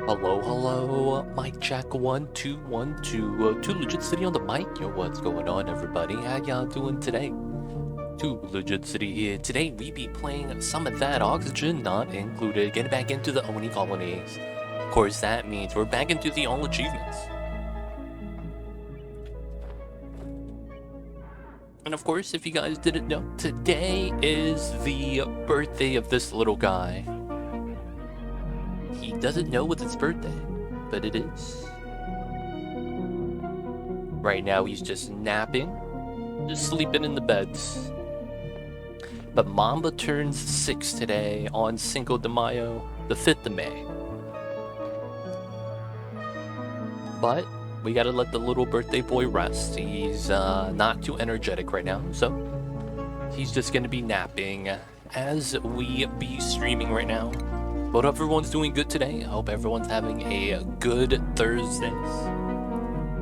Hello, hello, mic check 1 2 1 2. Two Legit City on the mic. Yo, what's going on, everybody? How y'all doing today? Two Legit City here. Today we be playing some of that oxygen not included. Getting back into the Oni colonies. Of course, that means we're back into the all achievements. And of course, if you guys didn't know, today is the birthday of this little guy. He doesn't know it's his birthday, but it is. Right now, he's just napping, just sleeping in the beds. But Mamba turns 6 today on Cinco de Mayo, the 5th of May. But we gotta let the little birthday boy rest. He's not too energetic right now, so he's just gonna be napping as we be streaming right now. But everyone's doing good today. I hope everyone's having a good Thursday.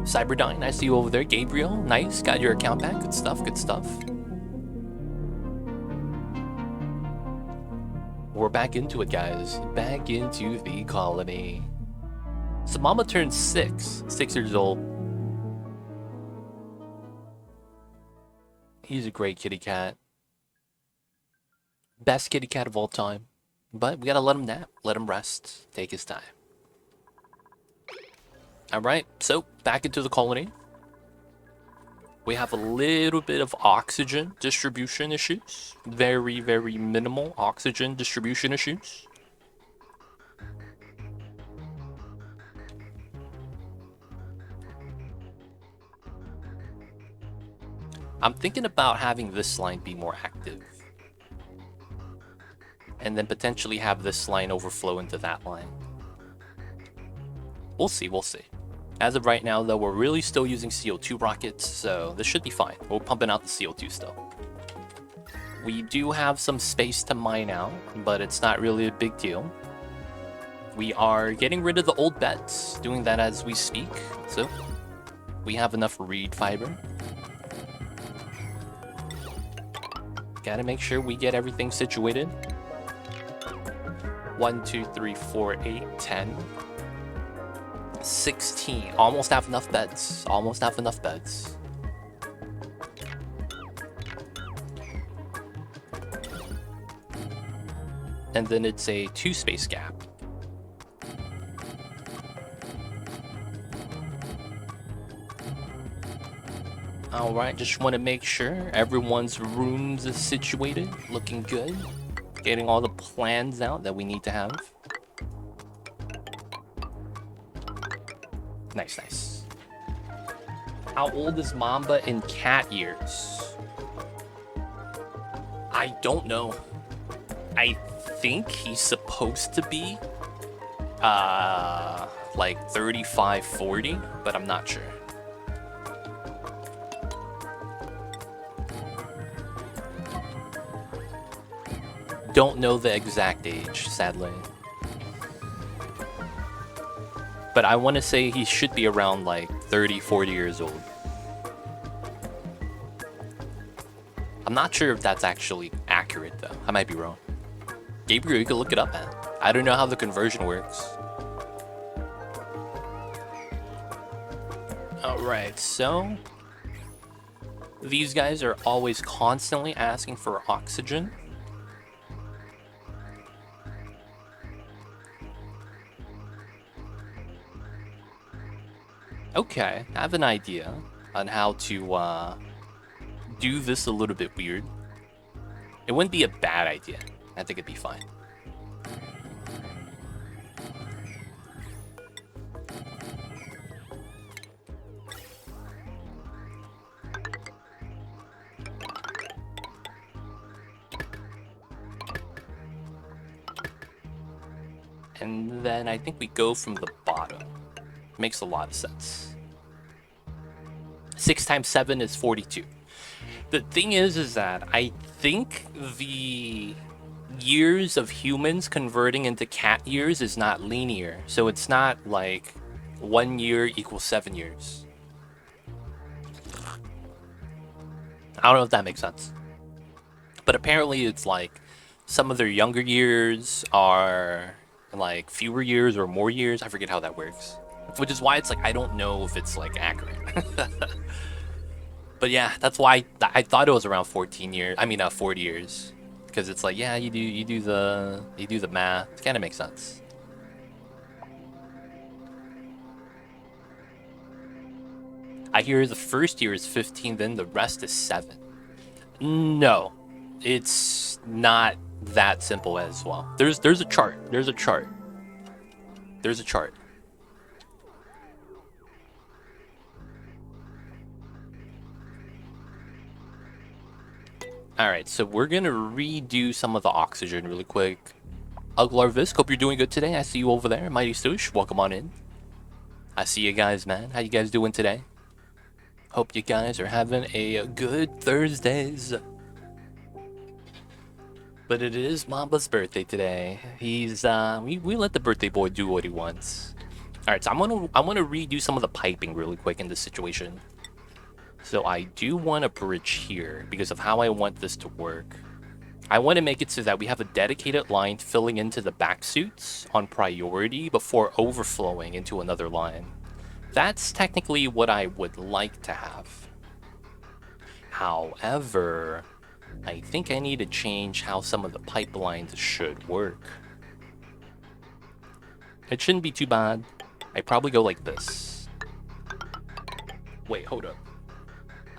Cyberdyne, I see you over there. Gabriel, nice. Got your account back. Good stuff, good stuff. We're back into it, guys. Back into the colony. So Mama turned 6 years old. He's a great kitty cat. Best kitty cat of all time. But we gotta let him nap, let him rest, take his time. Alright, so back into the colony. We have a little bit of oxygen distribution issues. Very, very minimal oxygen distribution issues. I'm thinking about having this line be more active. And then potentially have this line overflow into that line. We'll see, we'll see. As of right now, though, we're really still using CO2 rockets, so this should be fine. We're pumping out the CO2 still. We do have some space to mine out, but it's not really a big deal. We are getting rid of the old beds, doing that as we speak, so we have enough reed fiber. Gotta make sure we get everything situated. 1 2 3 4 8 10 16. Almost have enough beds. Almost have enough beds. And then it's a 2 space gap. Alright, just want to make sure everyone's rooms is situated. Looking good. Getting all the plans out that we need to have. Nice, nice. How old is Mamba in cat years? I don't know. I think he's supposed to be like 35, 40, but I'm not sure. Don't know the exact age, sadly. But I want to say he should be around like 30, 40 years old. I'm not sure if that's actually accurate though. I might be wrong. Gabriel, you can look it up, man. I don't know how the conversion works. Alright, so these guys are always constantly asking for oxygen. Okay, I have an idea on how to do this a little bit weird. It wouldn't be a bad idea. I think it'd be fine. And then I think we go from the bottom. Makes a lot of sense. 6 times 7 is 42. The thing is that I think the years of humans converting into cat years is not linear. So it's not like 1 year equals 7 years. I don't know if that makes sense. But apparently it's like some of their younger years are like fewer years or more years. I forget how that works. Which is why it's like I don't know if it's like accurate. But yeah, that's why I thought it was around 14 years. I mean, 40 years, because it's like yeah, you do the math. It kind of makes sense. I hear the first year is 15, then the rest is 7. No, it's not that simple as well. There's a chart. There's a chart. There's a chart. Alright, so we're gonna redo some of the oxygen really quick. Uglarvisk, hope you're doing good today. I see you over there. Mighty Stoosh, welcome on in. I see you guys, man. How you guys doing today? Hope you guys are having a good Thursdays. But it is Mamba's birthday today. He's we let the birthday boy do what he wants. Alright, so I wanna redo some of the piping really quick in this situation. So I do want a bridge here because of how I want this to work. I want to make it so that we have a dedicated line filling into the back suits on priority before overflowing into another line. That's technically what I would like to have. However, I think I need to change how some of the pipelines should work. It shouldn't be too bad. I probably go like this. Wait, hold up.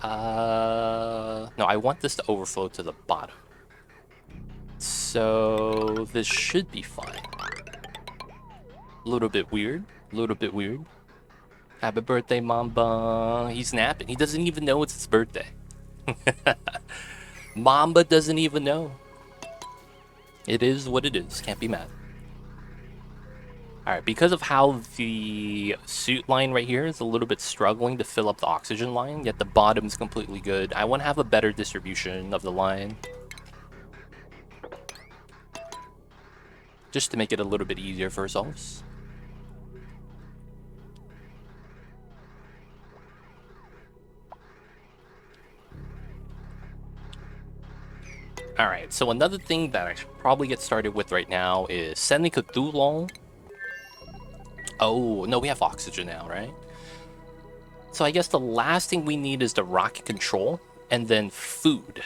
No, I want this to overflow to the bottom. So this should be fine. A little bit weird. A little bit weird. Happy birthday, Mamba. He's napping. He doesn't even know it's his birthday. Mamba doesn't even know. It is what it is. Can't be mad. Alright, because of how the suit line right here is a little bit struggling to fill up the oxygen line, yet the bottom is completely good, I want to have a better distribution of the line. Just to make it a little bit easier for ourselves. Alright, so another thing that I should probably get started with right now is sending Cthulhu. Oh, no, we have oxygen now, right? So I guess the last thing we need is the rocket control and then food.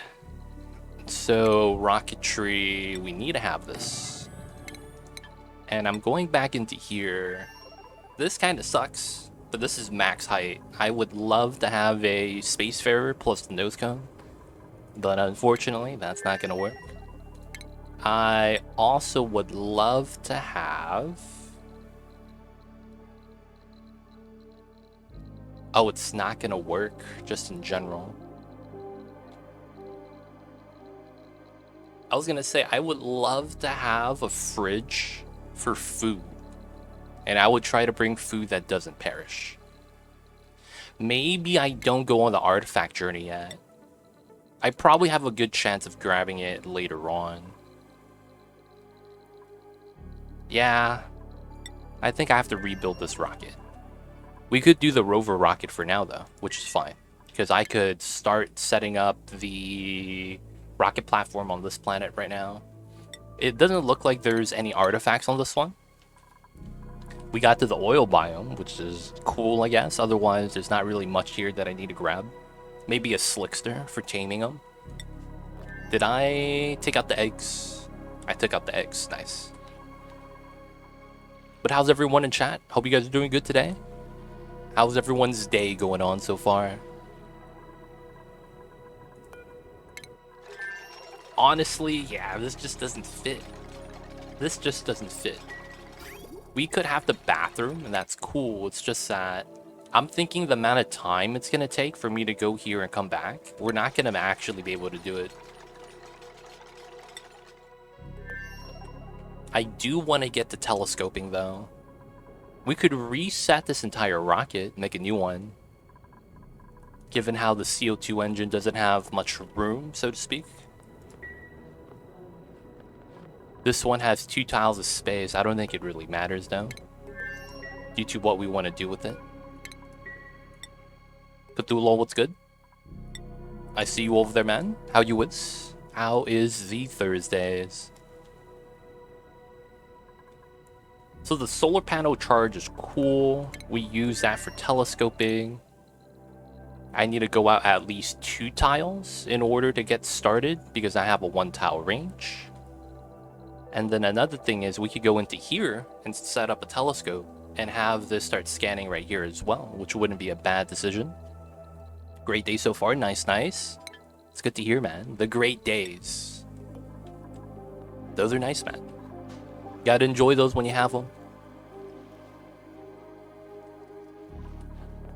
So rocketry, we need to have this. And I'm going back into here. This kind of sucks, but this is max height. I would love to have a Spacefarer plus the nose cone, but unfortunately, that's not going to work. I also would love to have... Oh, it's not gonna work, just in general. I was gonna say, I would love to have a fridge for food. And I would try to bring food that doesn't perish. Maybe I don't go on the artifact journey yet. I probably have a good chance of grabbing it later on. Yeah, I think I have to rebuild this rocket. We could do the rover rocket for now, though, which is fine. Because I could start setting up the rocket platform on this planet right now. It doesn't look like there's any artifacts on this one. We got to the oil biome, which is cool, I guess. Otherwise, there's not really much here that I need to grab. Maybe a slickster for taming them. Did I take out the eggs? I took out the eggs. Nice. But how's everyone in chat? Hope you guys are doing good today. How's everyone's day going on so far? Honestly, yeah, this just doesn't fit. This just doesn't fit. We could have the bathroom, and that's cool. It's just that I'm thinking the amount of time it's going to take for me to go here and come back. We're not going to actually be able to do it. I do want to get to telescoping, though. We could reset this entire rocket, make a new one. Given how the CO2 engine doesn't have much room, so to speak. This one has 2 tiles of space. I don't think it really matters, though. Due to what we want to do with it. Cthulhu, what's good? I see you over there, man. How you is? How is the Thursdays? So the solar panel charge is cool. We use that for telescoping. I need to go out at least 2 tiles in order to get started because I have a 1 tile range. And then another thing is we could go into here and set up a telescope and have this start scanning right here as well, which wouldn't be a bad decision. Great day so far. Nice, nice. It's good to hear, man. The great days. Those are nice, man. Gotta enjoy those when you have them.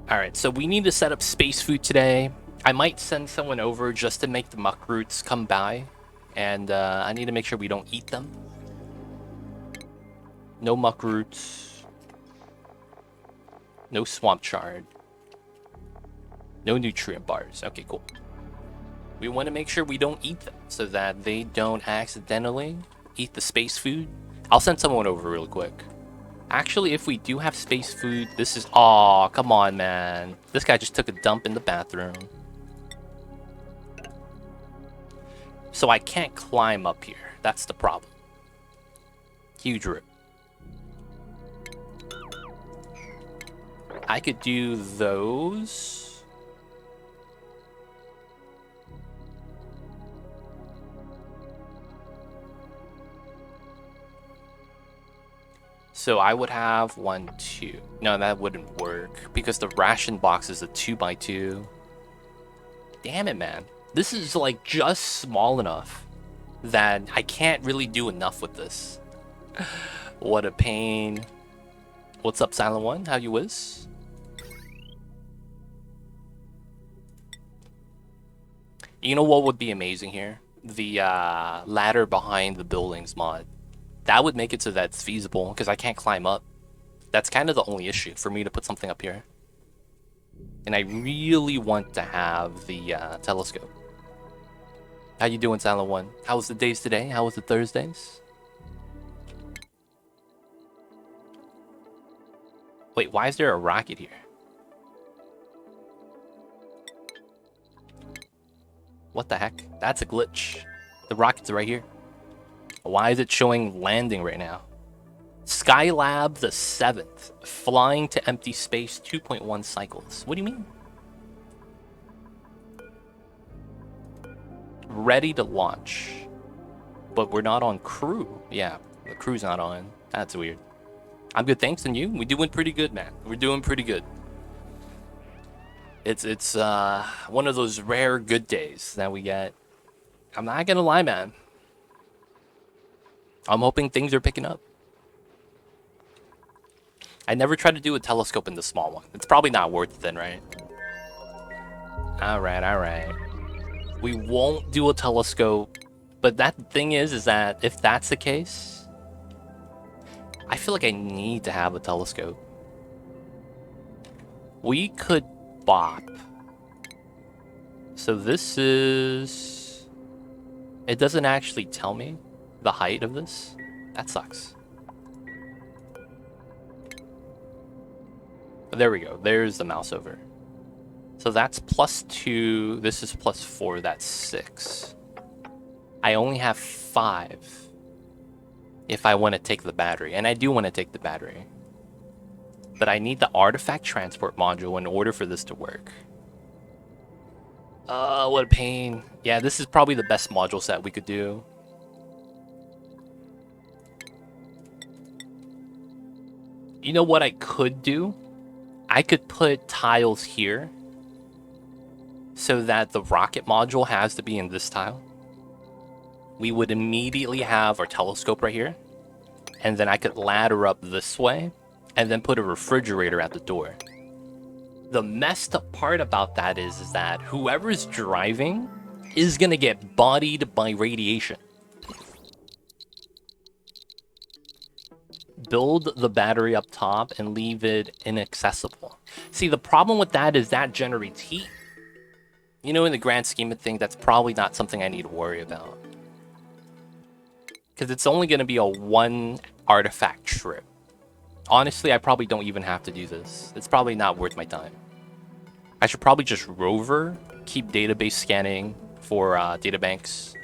Alright, so we need to set up space food today. I might send someone over just to make the muck roots come by. And I need to make sure we don't eat them. No muck roots. No swamp chard. No nutrient bars. Okay, cool. We want to make sure we don't eat them so that they don't accidentally eat the space food. I'll send someone over real quick. Actually, if we do have space food, this is... Aw, come on, man. This guy just took a dump in the bathroom. So I can't climb up here. That's the problem. Huge rip. I could do those. So I would have 1, 2. No, that wouldn't work because the ration box is a 2x2. Damn it, man. This is like just small enough that I can't really do enough with this. What a pain. What's up, Silent One? How you whiz? You know what would be amazing here? The ladder behind the buildings mod. That would make it so that it's feasible because I can't climb up. That's kind of the only issue for me to put something up here. And I really want to have the telescope. How you doing, Silent One? How was the days today? How was the Thursdays? Wait, why is there a rocket here? What the heck? That's a glitch. The rocket's right here. Why is it showing landing right now? Skylab the 7th. Flying to empty space 2.1 cycles. What do you mean? Ready to launch. But we're not on crew. Yeah, the crew's not on. That's weird. I'm good, thanks. And you? We're doing pretty good, man. We're doing pretty good. It's one of those rare good days that we get. I'm not gonna lie, man. I'm hoping things are picking up. I never tried to do a telescope in the small one. It's probably not worth it then, right? Alright, alright. We won't do a telescope. But that thing is that if that's the case, I feel like I need to have a telescope. We could bop. So this is... It doesn't actually tell me the height of this. That sucks. There we go. There's the mouse over. So that's +2. This is +4. That's 6. I only have 5 if I want to take the battery. And I do want to take the battery. But I need the artifact transport module in order for this to work. What a pain. Yeah, this is probably the best module set we could do. You know what I could do? I could put tiles here so that the rocket module has to be in this tile. We would immediately have our telescope right here. And then I could ladder up this way and then put a refrigerator at the door. The messed up part about that is that whoever's driving is gonna get bodied by radiation. Build the battery up top and leave it inaccessible. See, the problem with that is that generates heat. You know, in the grand scheme of things, that's probably not something I need to worry about. Because it's only going to be a 1 artifact trip. Honestly, I probably don't even have to do this. It's probably not worth my time. I should probably just rover, keep database scanning for databanks,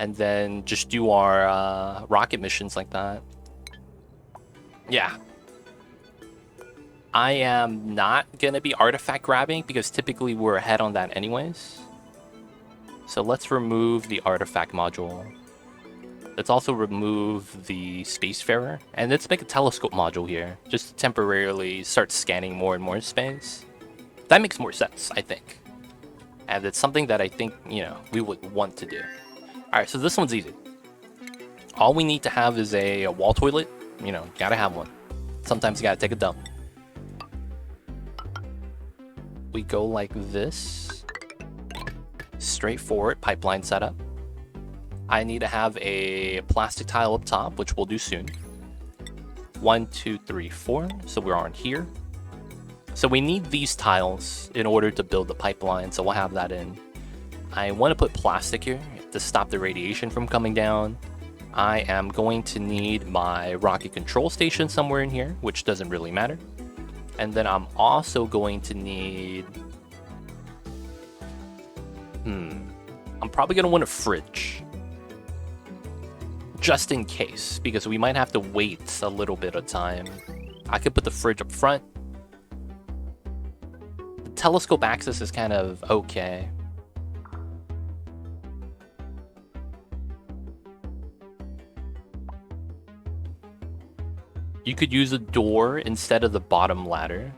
and then just do our rocket missions like that. Yeah. I am not going to be artifact grabbing because typically we're ahead on that anyways. So let's remove the artifact module. Let's also remove the Spacefarer. And let's make a telescope module here. Just to temporarily start scanning more and more space. That makes more sense, I think. And it's something that I think, you know, we would want to do. Alright, so this one's easy. All we need to have is a wall toilet. You know, gotta have one. Sometimes you gotta take a dump. We go like this. Straightforward pipeline setup. I need to have a plastic tile up top, which we'll do soon. 1, 2, 3, 4. So we're on here. So we need these tiles in order to build the pipeline, so we'll have that in. I want to put plastic here to stop the radiation from coming down. I am going to need my rocket control station somewhere in here, which doesn't really matter. And then I'm also going to need... I'm probably going to want a fridge. Just in case, because we might have to wait a little bit of time. I could put the fridge up front. The telescope access is kind of okay. You could use a door instead of the bottom ladder.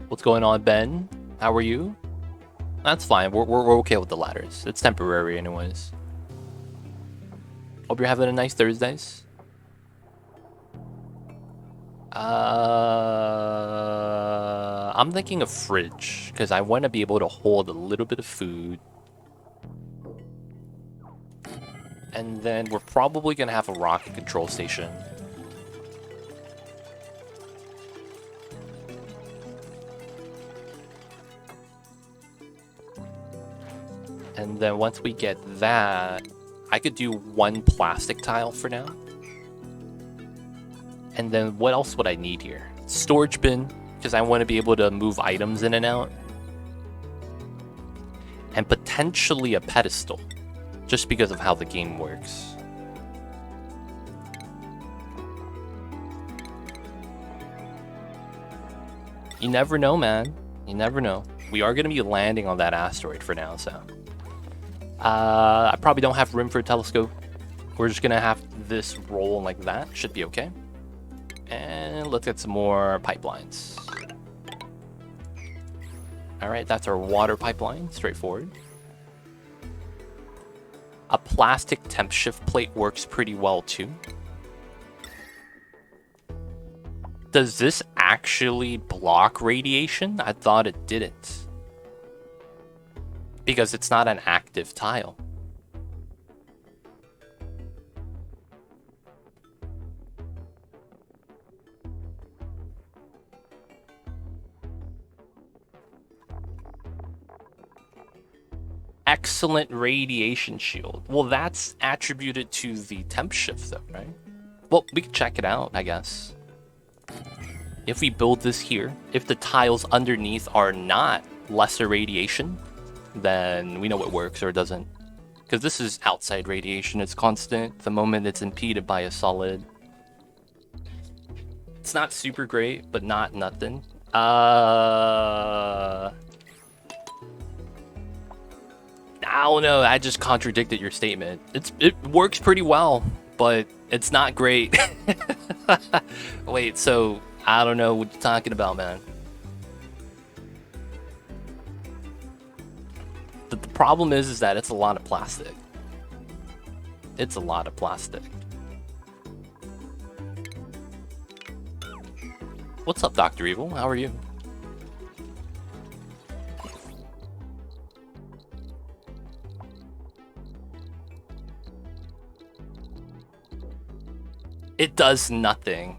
What's going on, Ben? How are you? That's fine. We're okay with the ladders. It's temporary anyways. Hope you're having a nice Thursdays. I'm thinking a fridge because I want to be able to hold a little bit of food. And then we're probably going to have a rocket control station. And then once we get that, I could do one plastic tile for now. And then what else would I need here? Storage bin, because I want to be able to move items in and out. And potentially a pedestal, just because of how the game works. You never know, man. You never know. We are going to be landing on that asteroid for now, so... I probably don't have room for a telescope. We're just going to have this roll like that. Should be okay. And let's get some more pipelines. Alright, that's our water pipeline. Straightforward. A plastic temp shift plate works pretty well too. Does this actually block radiation? I thought it didn't. Because it's not an active tile. Excellent radiation shield. Well, that's attributed to the temp shift though, right? Well, we can check it out, I guess. If we build this here, if the tiles underneath are not lesser radiation, then we know it works or it doesn't. Because this is outside radiation, it's constant. The moment it's impeded by a solid. It's not super great, but not nothing. I don't know, I just contradicted your statement. It works pretty well, but it's not great. Wait, so I don't know what you're talking about, man. The problem is that it's a lot of plastic. It's a lot of plastic. What's up, Dr. Evil? How are you? It does nothing.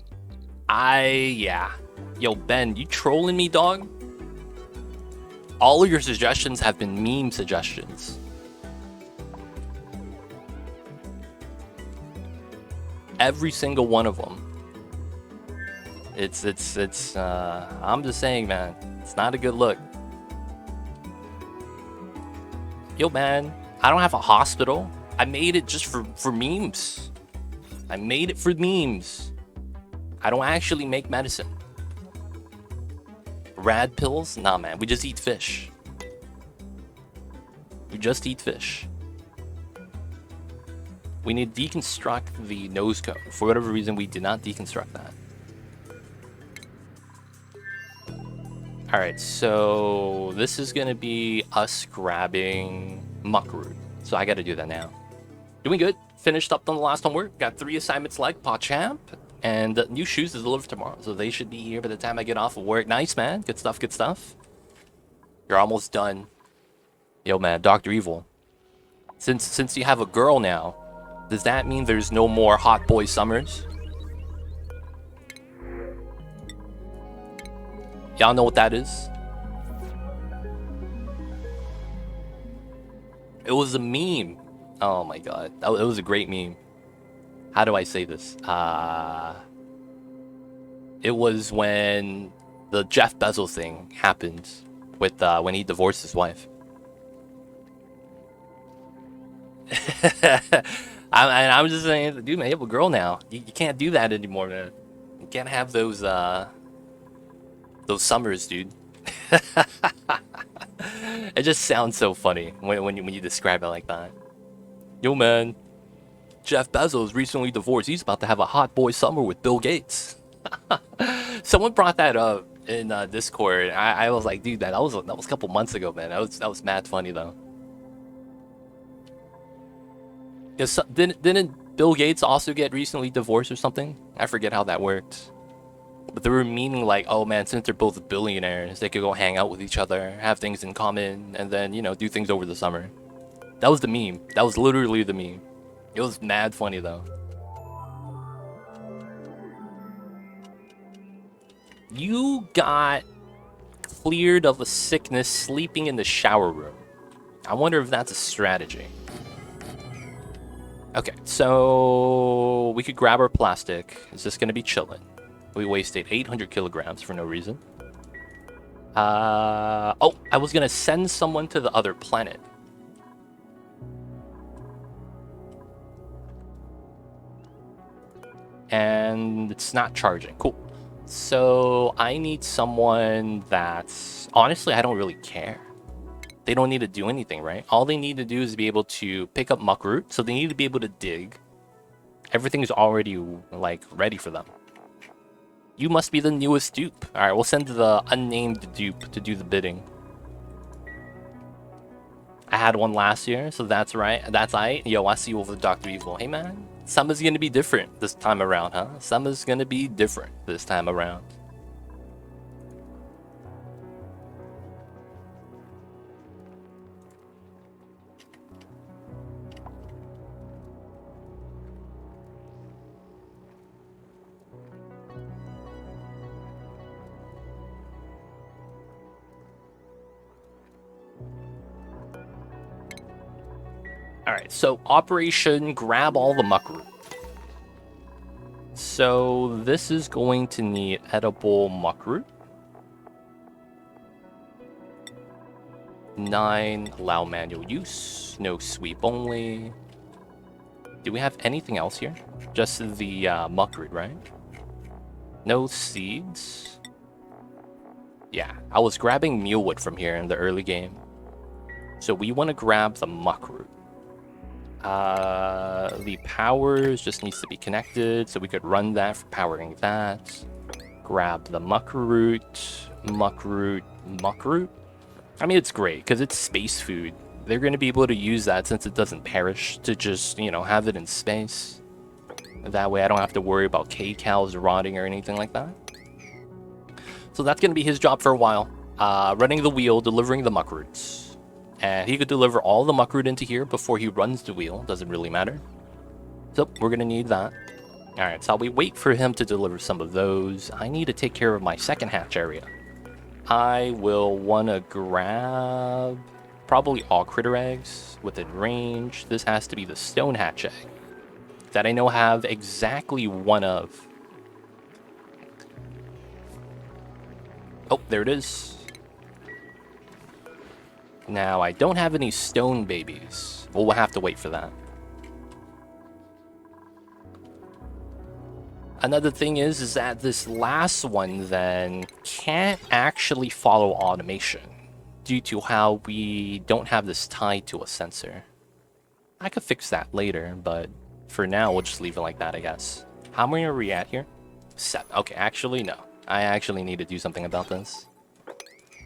Yeah. Yo, Ben, you trolling me, dog? All of your suggestions have been meme suggestions. Every single one of them. I'm just saying, man, it's not a good look. Yo, man, I don't have a hospital. I made it just for memes. I made it for memes. I don't actually make medicine. Rad pills? Nah, man. We just eat fish. We just eat fish. We need to deconstruct the nose cone. For whatever reason, we did not deconstruct that. Alright, so this is going to be us grabbing muckroot. So I got to do that now. Doing good. Finished up on the last homework. Got 3 assignments like PawChamp. And new shoes is delivered tomorrow. So they should be here by the time I get off of work. Nice, man. Good stuff, good stuff. You're almost done. Yo, man, Dr. Evil. Since you have a girl now, does that mean there's no more hot boy summers? Y'all know what that is? It was a meme. Oh my god. It was a great meme. How do I say this? It was when the Jeff Bezos thing happened with when he divorced his wife. I'm just saying, dude, man, you have a girl now. You can't do that anymore, man. You can't have those summers, dude. It just sounds so funny when you describe it like that. Yo, man, Jeff Bezos recently divorced. He's about to have a hot boy summer with Bill Gates. Someone brought that up in Discord. I was like, dude, that was a couple months ago, man. That was mad funny though. Yes, didn't Bill Gates also get recently divorced or something? I forget how that worked. But they were meaning like, oh man, since they're both billionaires, they could go hang out with each other, have things in common, and then, you know, do things over the summer. That was the meme. That was literally the meme. It was mad funny though. You got cleared of a sickness sleeping in the shower room. I wonder if that's a strategy. Okay, so we could grab our plastic. Is this gonna be chilling? We wasted 800 kilograms for no reason. Oh, I was gonna send someone to the other planet. And it's not charging. Cool. So I need someone that's... Honestly, I don't really care. They don't need to do anything, right? All they need to do is be able to pick up muckroot. So they need to be able to dig. Everything's already, like, ready for them. You must be the newest dupe. Alright, we'll send the unnamed dupe to do the bidding. I had one last year, so that's right. That's aight. Yo, I see you over Dr. Evil. Hey, man. Summer's gonna be different this time around, huh? Summer's gonna be different this time around. Alright, so Operation Grab All the Muckroot. So this is going to need edible muckroot. 9, allow manual use. No sweep only. Do we have anything else here? Just the muckroot, right? No seeds. Yeah, I was grabbing mulewood from here in the early game. So we want to grab the muckroot. The powers just needs to be connected, so we could run that for powering that. Grab the muckroot. I mean, it's great because it's space food. They're going to be able to use that since it doesn't perish to just, you know, have it in space. That way I don't have to worry about K-cows rotting or anything like that. So that's going to be his job for a while. Running the wheel, delivering the muckroots. And he could deliver all the muckroot into here before he runs the wheel. Doesn't really matter. So we're going to need that. Alright, so we wait for him to deliver some of those. I need to take care of my second hatch area. I will want to grab probably all critter eggs within range. This has to be the stone hatch egg that I know have exactly one of. Oh, there it is. Now, I don't have any stone babies. We'll have to wait for that. Another thing is that this last one then can't actually follow automation due to how we don't have this tied to a sensor. I could fix that later, but for now, we'll just leave it like that, I guess. How many are we at here? 7. Okay, actually, no. I actually need to do something about this.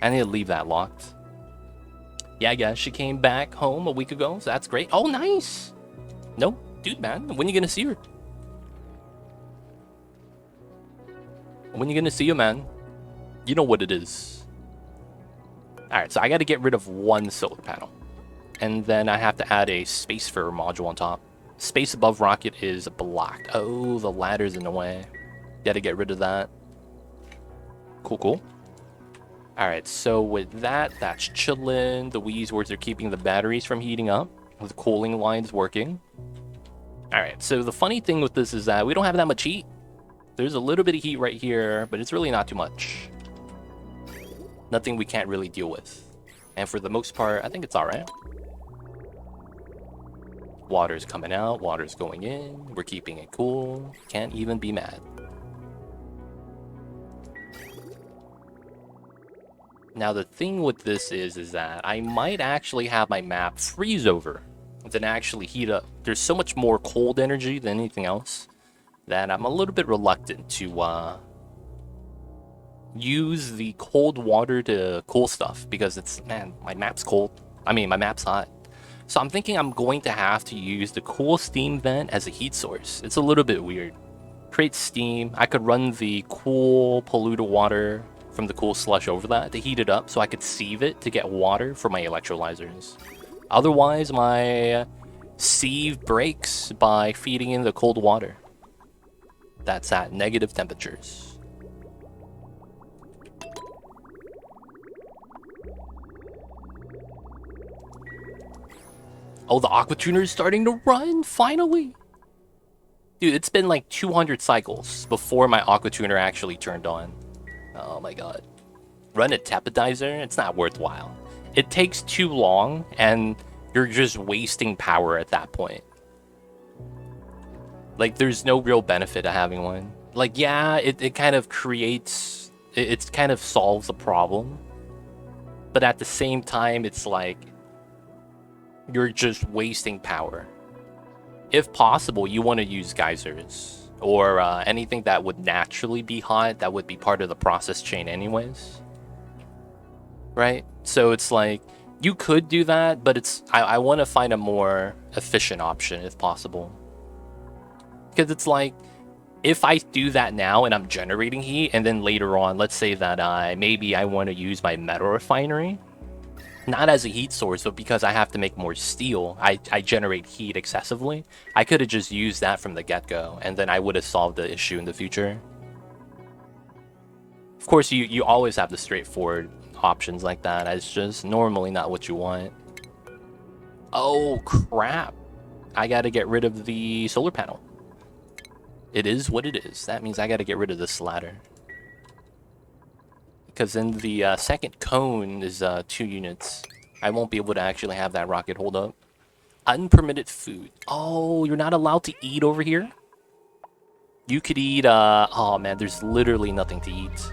I need to leave that locked. Yeah, I guess she came back home a week ago, so that's great. Oh, nice! No, dude, man, when you gonna see her? When you gonna see her, man? You know what it is. Alright, so I gotta get rid of one solar panel. And then I have to add a space for module on top. Space above rocket is blocked. Oh, the ladder's in the way. Gotta get rid of that. Cool, cool. Alright, so with that, that's chillin'. The Wii's words are keeping the batteries from heating up. The cooling line's working. Alright, so the funny thing with this is that we don't have that much heat. There's a little bit of heat right here, but it's really not too much. Nothing we can't really deal with. And for the most part, I think it's alright. Water's coming out, water's going in. We're keeping it cool. Can't even be mad. Now the thing with this is that I might actually have my map freeze over than actually heat up. There's so much more cold energy than anything else that I'm a little bit reluctant to use the cold water to cool stuff because it's, man, my map's cold. I mean, my map's hot. So I'm thinking I'm going to have to use the cool steam vent as a heat source. It's a little bit weird. Create steam. I could run the cool polluted water from the cool slush over that to heat it up so I could sieve it to get water for my electrolyzers. Otherwise, my sieve breaks by feeding in the cold water. That's at negative temperatures. Oh, the aqua tuner is starting to run, finally! Dude, it's been like 200 cycles before my aqua tuner actually turned on. Oh my god. Run a tepidizer? It's not worthwhile. It takes too long, and you're just wasting power at that point. Like, there's no real benefit to having one. Like, yeah, it kind of creates... It kind of solves a problem. But at the same time, it's like... You're just wasting power. If possible, you want to use geysers. Or anything that would naturally be hot, that would be part of the process chain anyways. Right? So it's like, you could do that, but it's I want to find a more efficient option if possible. Because it's like, if I do that now and I'm generating heat, and then later on, let's say that maybe I want to use my metal refinery, not as a heat source, but because I have to make more steel, I generate heat excessively. I could have just used that from the get-go, and then I would have solved the issue in the future. Of course, you always have the straightforward options like that. It's just normally not what you want. Oh, crap. I gotta get rid of the solar panel. It is what it is. That means I gotta get rid of this ladder. Because then the second cone is 2 units. I won't be able to actually have that rocket hold up. Unpermitted food. Oh, you're not allowed to eat over here? You could eat, oh man, there's literally nothing to eat.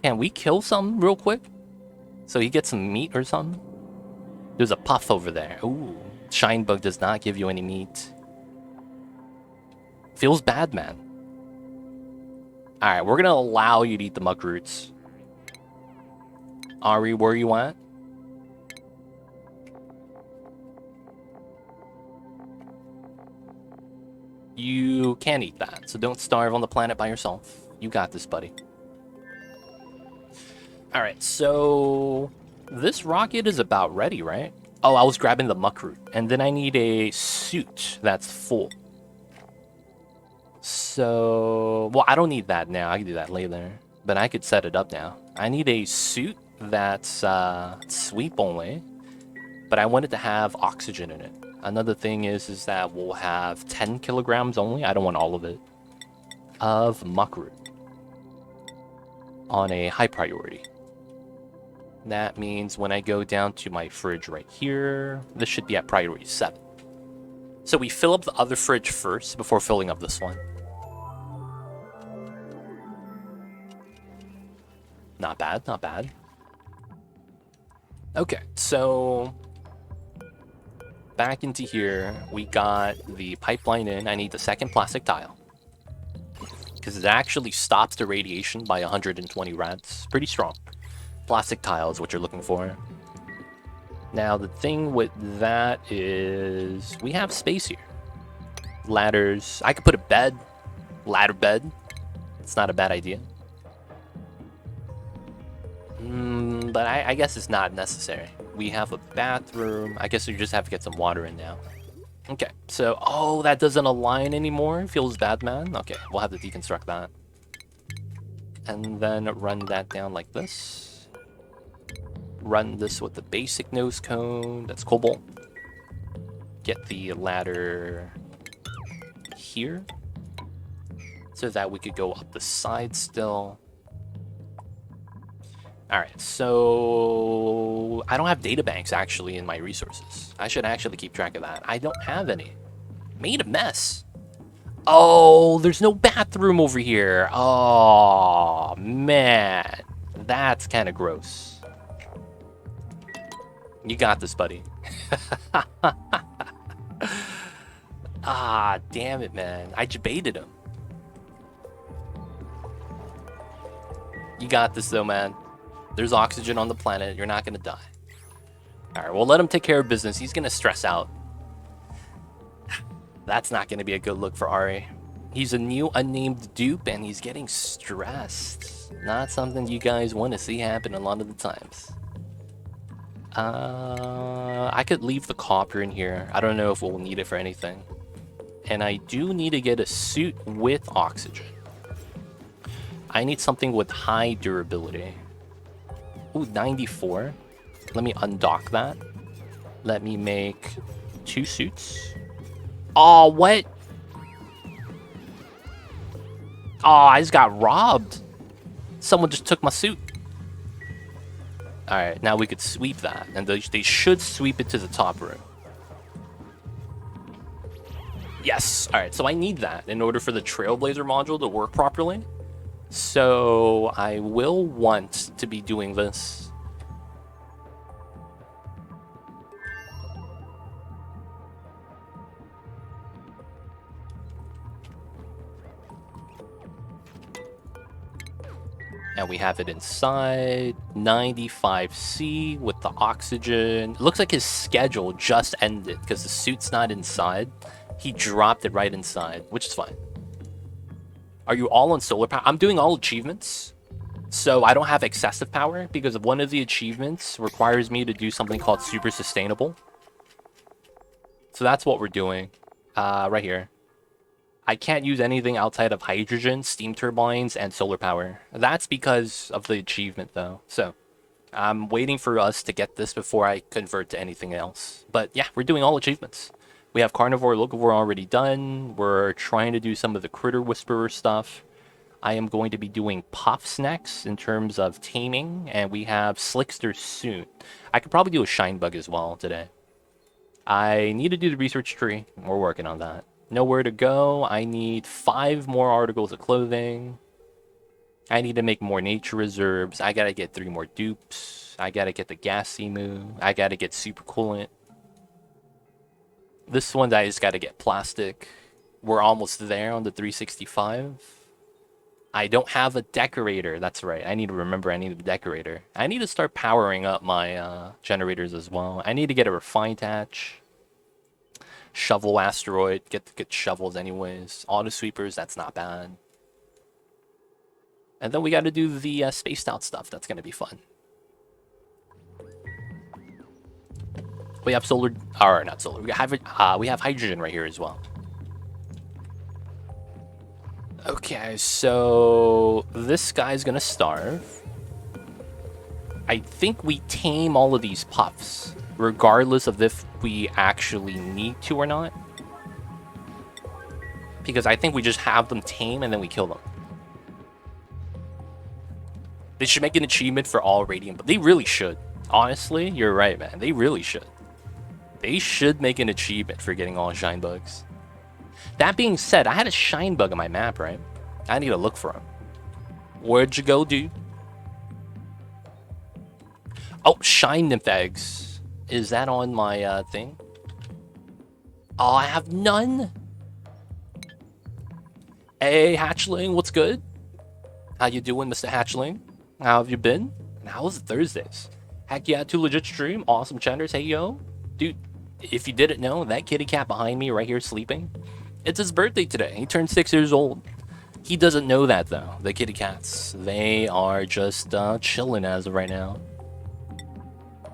Can we kill some real quick? So he gets some meat or something? There's a puff over there. Ooh, Shine Bug does not give you any meat. Feels bad, man. Alright, we're gonna allow you to eat the muck roots. Ari, where you at? You can't eat that, so don't starve on the planet by yourself. You got this, buddy. Alright, so... this rocket is about ready, right? Oh, I was grabbing the muck root. And then I need a suit that's full. So... well, I don't need that now. I can do that later. But I could set it up now. I need a suit that's sweep only. But I want it to have oxygen in it. Another thing is that we'll have 10 kilograms only. I don't want all of it. Of muck root. On a high priority. That means when I go down to my fridge right here, this should be at priority 7. So we fill up the other fridge first before filling up this one. Not bad, not bad. Okay, so back into here, we got the pipeline in. I need the second plastic tile, because it actually stops the radiation by 120 rats. Pretty strong. Plastic tile is what you're looking for. Now, the thing with that is we have space here. Ladders. I could put a bed. Ladder bed. It's not a bad idea. But I guess it's not necessary. We have a bathroom. I guess we just have to get some water in now. Okay, so, oh, that doesn't align anymore. Feels bad, man. Okay, we'll have to deconstruct that. And then run that down like this. Run this with the basic nose cone. That's cobalt. Get the ladder here, so that we could go up the side still. Alright, so I don't have data banks actually in my resources. I should actually keep track of that. I don't have any. Made a mess. Oh, there's no bathroom over here. Oh, man. That's kind of gross. You got this, buddy. Ah, damn it, man. I just baited him. You got this, though, man. There's oxygen on the planet. You're not going to die. Alright, we'll let him take care of business. He's going to stress out. That's not going to be a good look for Ari. He's a new unnamed dupe, and he's getting stressed. Not something you guys want to see happen a lot of the times. I could leave the copper in here. I don't know if we'll need it for anything. And I do need to get a suit with oxygen. I need something with high durability. Ooh, 94. Let me undock that. Let me make 2 suits. Oh, what? Oh, I just got robbed. Someone just took my suit. Alright, now we could sweep that. And they should sweep it to the top room. Yes! Alright, so I need that in order for the Trailblazer module to work properly. So I will want to be doing this. And we have it inside 95C with the oxygen. It looks like his schedule just ended because the suit's not inside. He dropped it right inside, which is fine. Are you all on solar power? I'm doing all achievements. So I don't have excessive power because one of the achievements requires me to do something called super sustainable. So that's what we're doing right here. I can't use anything outside of hydrogen, steam turbines, and solar power. That's because of the achievement, though. So I'm waiting for us to get this before I convert to anything else. But yeah, we're doing all achievements. We have Carnivore, Locavore already done. We're trying to do some of the Critter Whisperer stuff. I am going to be doing Puffs next in terms of taming, and we have Slickster soon. I could probably do a Shine Bug as well today. I need to do the research tree. We're working on that. Nowhere to go. I need 5 more articles of clothing. I need to make more nature reserves. I gotta get 3 more dupes. I gotta get the gas emu. I gotta get super coolant. This one, I just gotta get plastic. We're almost there on the 365. I don't have a decorator. That's right. I need to remember I need a decorator. I need to start powering up my generators as well. I need to get a refined hatch. Shovel asteroid. Get shovels anyways. Auto sweepers. That's not bad. And then we got to do the spaced out stuff. That's going to be fun. We have solar. Or not solar. We have hydrogen right here as well. Okay, so this guy's gonna starve. I think we tame all of these puffs, regardless of if we actually need to or not. Because I think we just have them tame and then we kill them. They should make an achievement for all radiant, but they really should. Honestly, you're right, man. They really should. They should make an achievement for getting all shine bugs. That being said, I had a shine bug on my map, right? I need to look for him. Where'd you go, dude? Oh, shine nymph eggs. Is that on my thing? Oh, I have none. Hey, hatchling, what's good? How you doing, Mr. Hatchling? How have you been? And how was it Thursdays? Heck yeah, 2 legit stream. Awesome chatters. Hey, yo. Dude, if you didn't know, that kitty cat behind me right here sleeping, it's his birthday today. He turned 6 years old. He doesn't know that, though. The kitty cats, they are just chilling as of right now.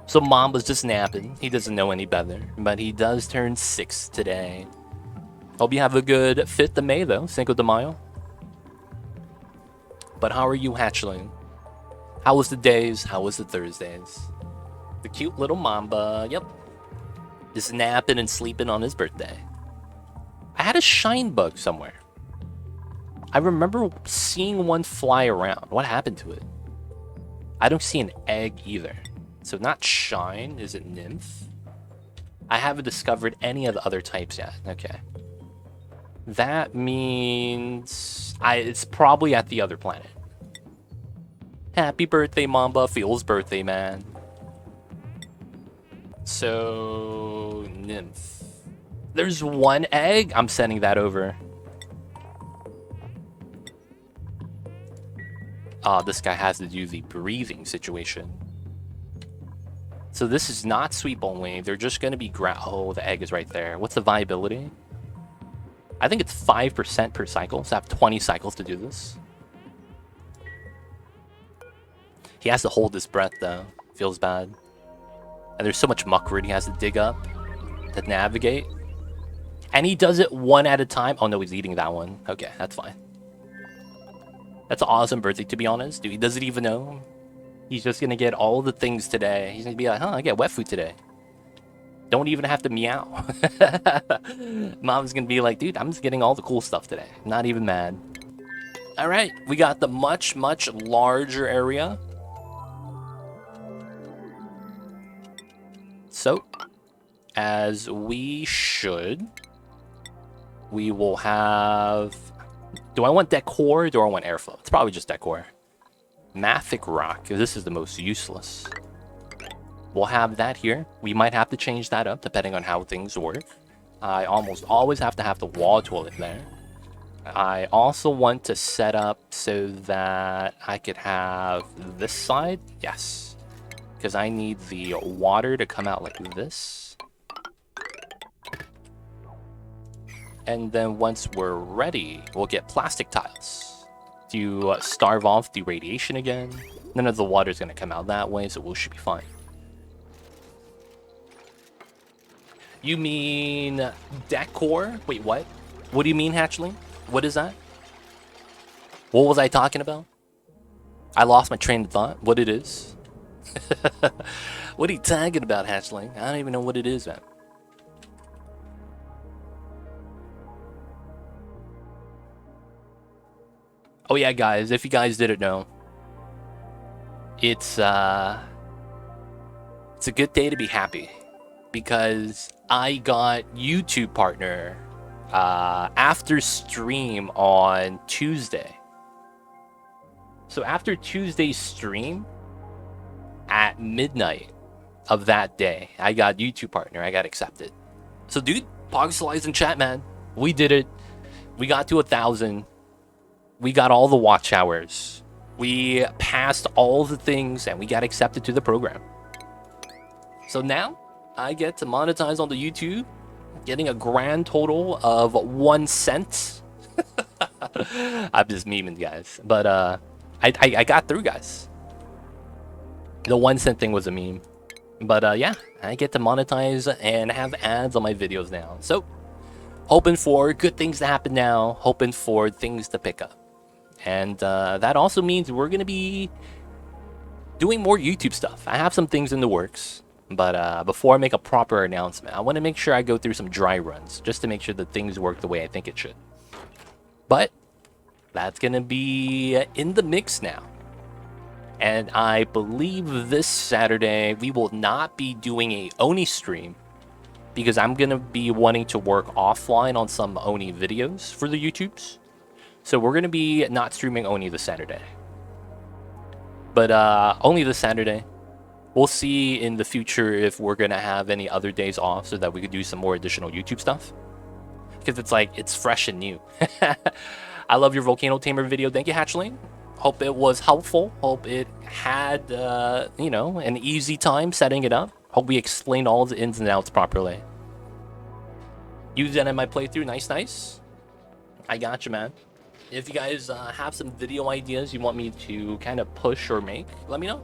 So Mamba's just napping. He doesn't know any better, but he does turn 6 today. Hope you have a good 5th of May, though. Cinco de Mayo. But how are you, hatchling? How was the days? How was the Thursdays? The cute little Mamba, yep. Just napping and sleeping on his birthday. I had a shine bug somewhere. I remember seeing one fly around. What happened to it? I don't see an egg either. So not shine, is it nymph? I haven't discovered any of the other types yet. Okay. That means it's probably at the other planet. Happy birthday, Mamba. Feels birthday, man. So, nymph. There's one egg. I'm sending that over. This guy has to do the breathing situation. So this is not sweep only. They're just going to be oh, the egg is right there. What's the viability? I think it's 5% per cycle. So I have 20 cycles to do this. He has to hold his breath, though. Feels bad. And there's so much muckroot he has to dig up to navigate. And he does it one at a time. Oh, no, he's eating that one. Okay, that's fine. That's an awesome birthday, to be honest. Dude, he doesn't even know. He's just going to get all the things today. He's going to be like, huh, I get wet food today. Don't even have to meow. Mom's going to be like, dude, I'm just getting all the cool stuff today. Not even mad. All right, we got the much, much larger area. So, as we should, we will have... Do I want decor or do I want airflow? It's probably just decor. Mathic rock, because this is the most useless. We'll have that here. We might have to change that up depending on how things work. I almost always have to have the wall toilet there. I also want to set up so that I could have this side. Yes. Because I need the water to come out like this. And then once we're ready, we'll get plastic tiles to starve off the radiation again. None of the water is going to come out that way, so we should be fine. You mean decor? Wait, what? What do you mean, hatchling? What is that? What was I talking about? I lost my train of thought. What it is? What are you talking about, hatchling? I don't even know what it is, man. Oh yeah, guys, if you guys didn't know, it's a good day to be happy because I got YouTube partner after stream on Tuesday. So after Tuesday's stream at midnight of that day, I got YouTube partner. I got accepted. So dude, Pogslides in chat, man. We did it. We got to 1,000. We got all the watch hours. We passed all the things and we got accepted to the program. So now I get to monetize on the YouTube, getting a grand total of 1 cent. I'm just memeing, guys. But I got through, guys. The 1 cent thing was a meme. But yeah, I get to monetize and have ads on my videos now. So hoping for good things to happen now. Hoping for things to pick up. And that also means we're going to be doing more YouTube stuff. I have some things in the works. But before I make a proper announcement, I want to make sure I go through some dry runs. Just to make sure that things work the way I think it should. But that's going to be in the mix now. And I believe this Saturday we will not be doing a Oni stream. because I'm gonna be wanting to work offline on some Oni videos for the YouTubes. So we're gonna be not streaming Oni this Saturday, but only this Saturday. We'll see in the future if we're gonna have any other days off so that we could do some more additional YouTube stuff. Because it's like, it's fresh and new. I love your Volcano Tamer video. Thank you, Hatchling. Hope it was helpful. Hope it had, you know, an easy time setting it up. Hope we explained all the ins and outs properly. Use that in my playthrough. Nice, nice. I got you, man. If you guys have some video ideas you want me to kind of push or make, let me know.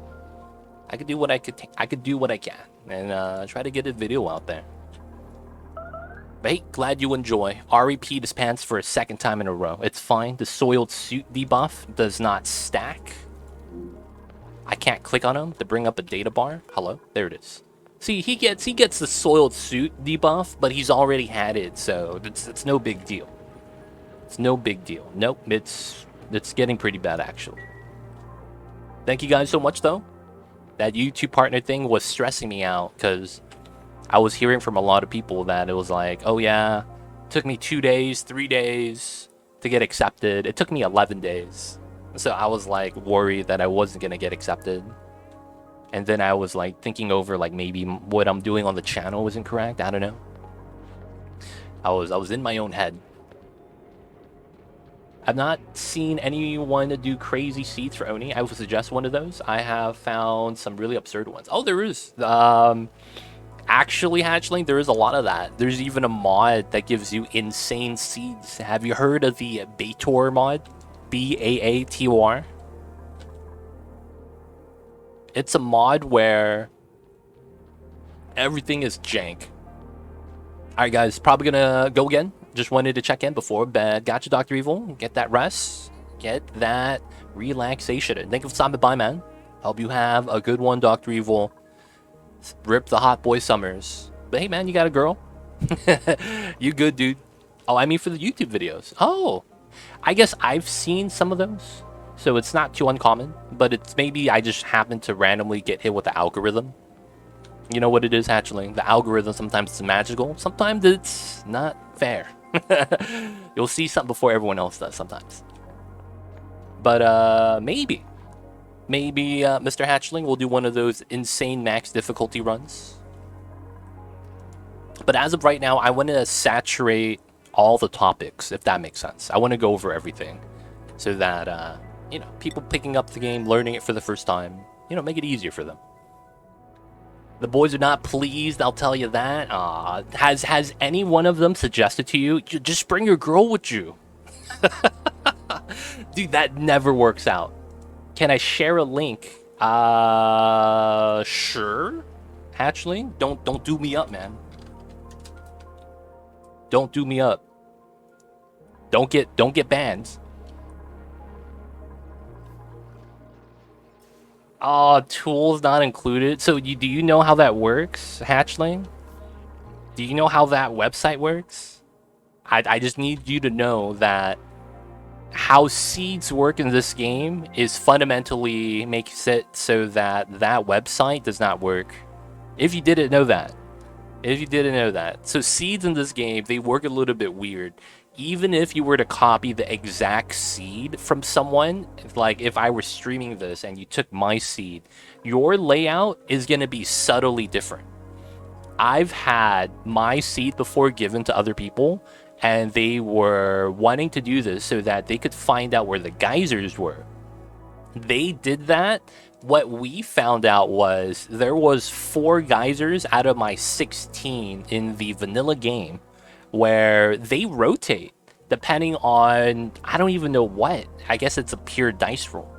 I could do what I could do what I can and try to get a video out there. But hey, glad you enjoy. REP his pants for a second time in a row. It's fine. The soiled suit debuff does not stack. I can't click on him to bring up a data bar. Hello, there it is. See, he gets the soiled suit debuff, but he's already had it, so it's no big deal. It's no big deal. Nope, it's getting pretty bad actually. Thank you guys so much though. That YouTube partner thing was stressing me out because I was hearing from a lot of people that it was like, oh yeah, it took me 2 days, 3 days to get accepted. It took me 11 days. So I was like worried that I wasn't going to get accepted. And then I was like thinking over like maybe what I'm doing on the channel was incorrect. I don't know. I was in my own head. I've not seen anyone do crazy seeds for Oni. I would suggest one of those. I have found some really absurd ones. Oh, there is. Actually, Hatchling, there is a lot of that. There's even a mod that gives you insane seeds. Have you heard of the Baator mod? Baator. It's a mod where everything is jank. Alright guys, probably gonna go again. Just wanted to check in before bed. Gotcha, Dr. Evil. Get that rest. Get that relaxation. And think of Simon Bye, man. Hope you have a good one, Dr. Evil. Rip the hot boy summers. But hey, man, you got a girl. You good, dude. Oh, I mean for the YouTube videos. Oh, I guess I've seen some of those. So it's not too uncommon. But it's maybe I just happen to randomly get hit with the algorithm. You know what it is, Hatchling? The algorithm, sometimes it's magical. Sometimes it's not fair. You'll see something before everyone else does sometimes. But maybe Mr. Hatchling will do one of those insane max difficulty runs. But as of right now, I want to saturate all the topics, if that makes sense. I want to go over everything so that you know, people picking up the game, learning it for the first time, you know, make it easier for them. The boys are not pleased, I'll tell you that. Has any one of them suggested to you, just bring your girl with you? Dude, that never works out. Can I share a link? Sure. Hatchling, don't do me up, man. Don't do me up. Don't get banned. Oh, tools not included. So do you know how that works, Hatchling? Do you know how that website works? I just need you to know that how seeds work in this game is fundamentally makes it so that that website does not work. If you didn't know that. If you didn't know that. So seeds in this game, they work a little bit weird. Even if you were to copy the exact seed from someone, like if I were streaming this and you took my seed, your layout is going to be subtly different. I've had my seed before given to other people, and they were wanting to do this so that they could find out where the geysers were. They did that. What we found out was there was 4 geysers out of my 16 in the vanilla game, where they rotate depending on, I don't even know what. I guess it's a pure dice roll.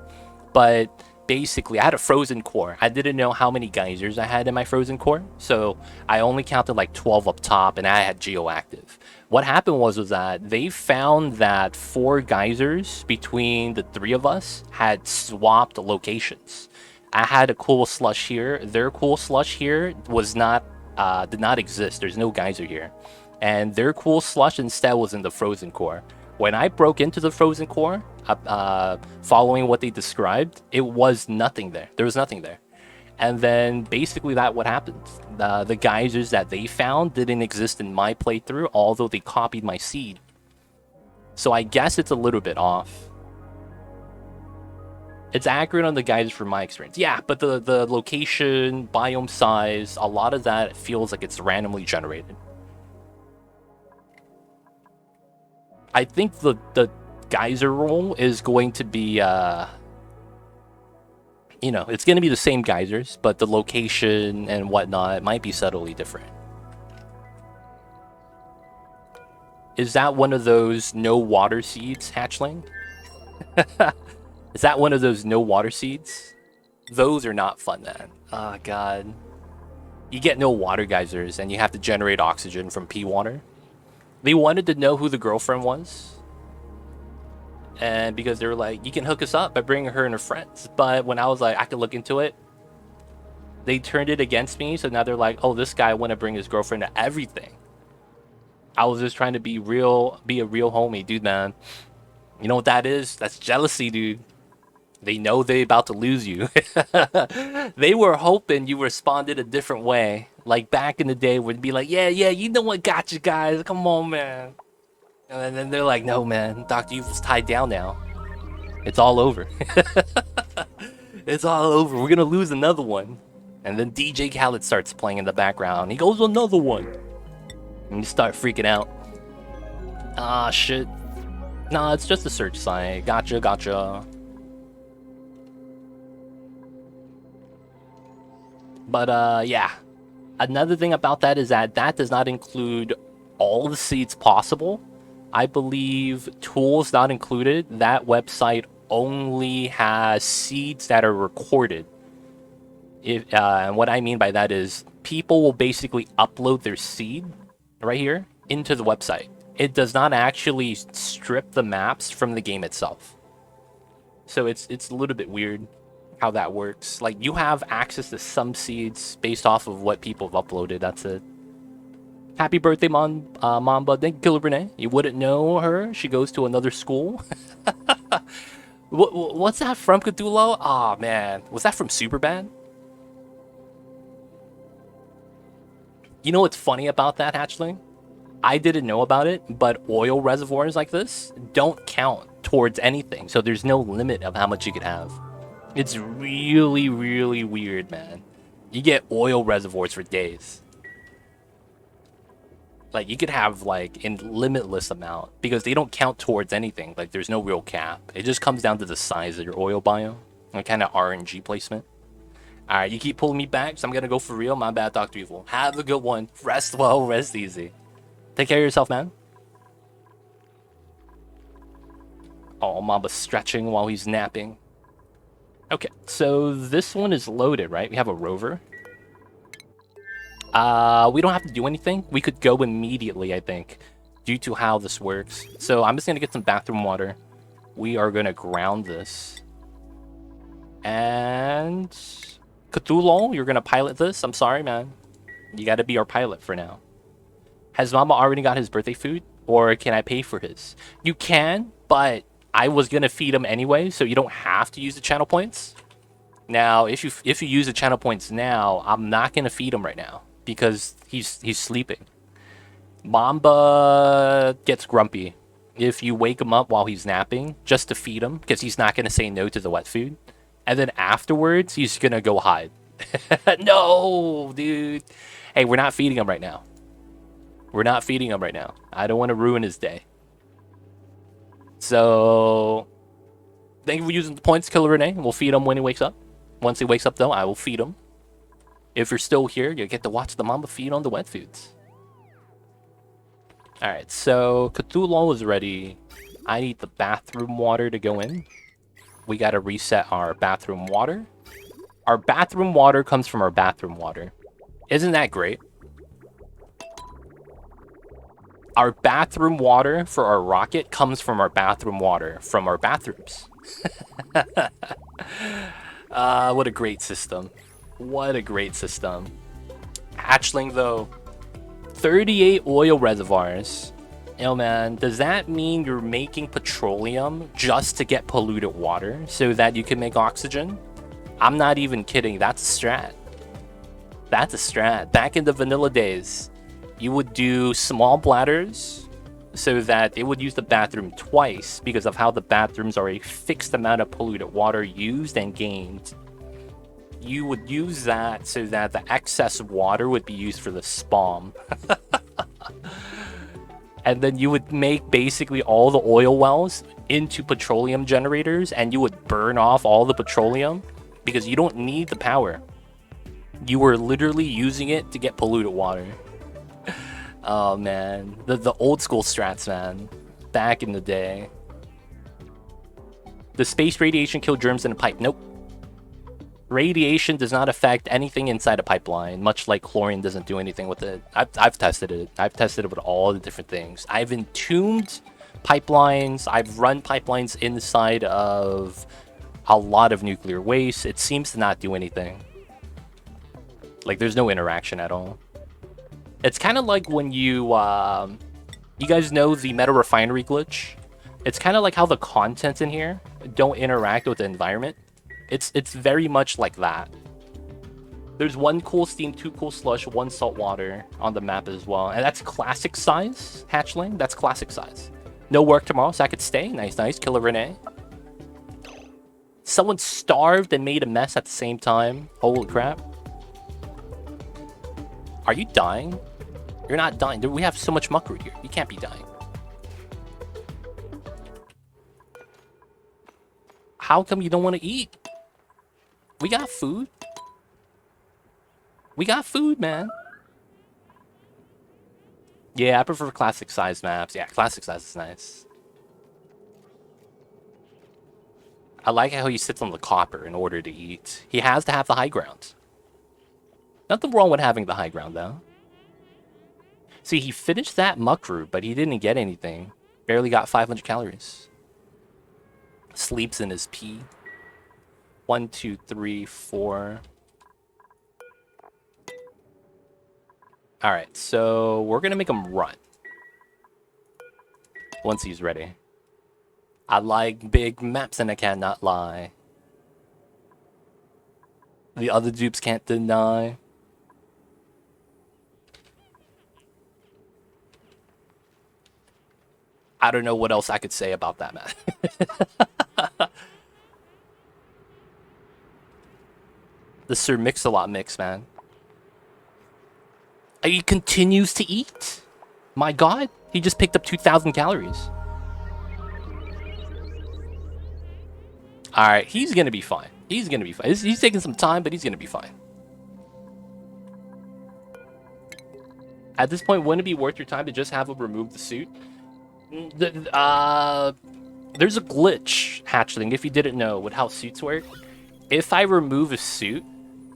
But basically, I had a frozen core. I didn't know how many geysers I had in my frozen core, so I only counted like 12 up top, and I had geoactive. What happened was that they found that 4 geysers between the 3 of us had swapped locations. I had a cool slush here. Their cool slush here was not did not exist. There's no geyser here. And their cool slush instead was in the frozen core. When I broke into the frozen core, following what they described, it was nothing there. There was nothing there. And then basically that what happened. The geysers that they found didn't exist in my playthrough, although they copied my seed. So I guess it's a little bit off. It's accurate on the geysers from my experience. Yeah, but the location, biome size, a lot of that feels like it's randomly generated. I think the geyser roll is going to be, it's going to be the same geysers, but the location and whatnot might be subtly different. Is that one of those no water seeds, hatchling? Is that one of those no water seeds? Those are not fun, man. Oh, God. You get no water geysers, and you have to generate oxygen from pea water. They wanted to know who the girlfriend was. And because they were like, you can hook us up by bringing her and her friends. But when I was like, I could look into it, they turned it against me. So now they're like, oh, this guy want to bring his girlfriend to everything. I was just trying to be a real homie, dude, man. You know what that is? That's jealousy, dude. They know they about to lose you. They were hoping you responded a different way. Like back in the day would be like, yeah, you know what got you guys. Come on, man. And then they're like, no, man. Dr. Evil's tied down now. It's all over. It's all over. We're going to lose another one. And then DJ Khaled starts playing in the background. He goes, another one. And you start freaking out. Ah, shit. Nah, it's just a search site. Gotcha. But, yeah. Another thing about that is that does not include all the seeds possible. I believe tools not included. That website only has seeds that are recorded. And what I mean by that is people will basically upload their seed right here into the website. It does not actually strip the maps from the game itself. So it's a little bit weird how that works. Like, you have access to some seeds based off of what people have uploaded. That's it. Happy birthday, Mamba. Thank you, Killer Renee. You wouldn't know her. She goes to another school. What's that from, Cthulhu? Aw, man. Was that from Superbad? You know what's funny about that, Hatchling? I didn't know about it, but oil reservoirs like this don't count towards anything. So there's no limit of how much you could have. It's really, really weird, man. You get oil reservoirs for days. Like, you could have, like, in limitless amount, because they don't count towards anything. Like, there's no real cap. It just comes down to the size of your oil biome. Like, kind of RNG placement. Alright, you keep pulling me back, so I'm gonna go for real. My bad, Dr. Evil. Have a good one. Rest well, rest easy. Take care of yourself, man. Oh, Mamba's stretching while he's napping. Okay, so this one is loaded, right? We have a rover. We don't have to do anything. We could go immediately, I think, due to how this works. So I'm just going to get some bathroom water. We are going to ground this. And Cthulhu, you're going to pilot this? I'm sorry, man. You got to be our pilot for now. Has Mama already got his birthday food? Or can I pay for his? You can, but I was going to feed him anyway, so you don't have to use the channel points. Now, if you use the channel points now, I'm not going to feed him right now. Because he's sleeping. Mamba gets grumpy if you wake him up while he's napping just to feed him, because he's not going to say no to the wet food. And then afterwards, he's going to go hide. No, dude. Hey, we're not feeding him right now. We're not feeding him right now. I don't want to ruin his day. So, thank you for using the points, Killer Renee. We'll feed him when he wakes up. Once he wakes up, though, I will feed him. If you're still here, you get to watch the Mamba feed on the wet foods. Alright, so Cthulhu is ready. I need the bathroom water to go in. We gotta reset our bathroom water. Our bathroom water comes from our bathroom water. Isn't that great? Our bathroom water for our rocket comes from our bathroom water from our bathrooms. What a great system. What a great system. Hatchling, though. 38 oil reservoirs. Yo, man, does that mean you're making petroleum just to get polluted water so that you can make oxygen? I'm not even kidding. That's a strat. That's a strat. Back in the vanilla days, you would do small bladders so that it would use the bathroom twice because of how the bathrooms are a fixed amount of polluted water used and gained. You would use that so that the excess water would be used for the spawn. And then you would make basically all the oil wells into petroleum generators, and you would burn off all the petroleum because you don't need the power. You were literally using it to get polluted water. Oh man, the old school strats, man. Back in the day. The space radiation kill germs in a pipe. Nope. Radiation does not affect anything inside a pipeline, much like chlorine doesn't do anything with it. I've tested it. I've tested it with all the different things. I've entombed pipelines. I've run pipelines inside of a lot of nuclear waste. It seems to not do anything. Like, there's no interaction at all. It's kind of like when you guys know the meta refinery glitch? It's kind of like how the contents in here don't interact with the environment. It's very much like that. There's 1 cool steam, 2 cool slush, 1 salt water on the map as well. And that's classic size, hatchling. That's classic size. No work tomorrow, so I could stay. Nice, nice. Killer Renee. Someone starved and made a mess at the same time. Holy crap. Are you dying? You're not dying. We have so much muckroot here. You can't be dying. How come you don't want to eat? We got food. We got food, man. Yeah, I prefer classic size maps. Yeah, classic size is nice. I like how he sits on the copper in order to eat. He has to have the high ground. Nothing wrong with having the high ground, though. See, he finished that muckroot, but he didn't get anything. Barely got 500 calories. Sleeps in his pee. 1, 2, 3, 4. Alright, so we're gonna make him run. Once he's ready. I like big maps and I cannot lie. The other dupes can't deny. I don't know what else I could say about that, man. The Sir Mix-a-Lot mix, man. He continues to eat. My god, he just picked up 2,000 calories. Alright, he's gonna be fine. He's gonna be fine. He's taking some time, but he's gonna be fine. At this point, wouldn't it be worth your time to just have him remove the suit? There's a glitch, Hatchling, if you didn't know, with how suits work. If I remove a suit,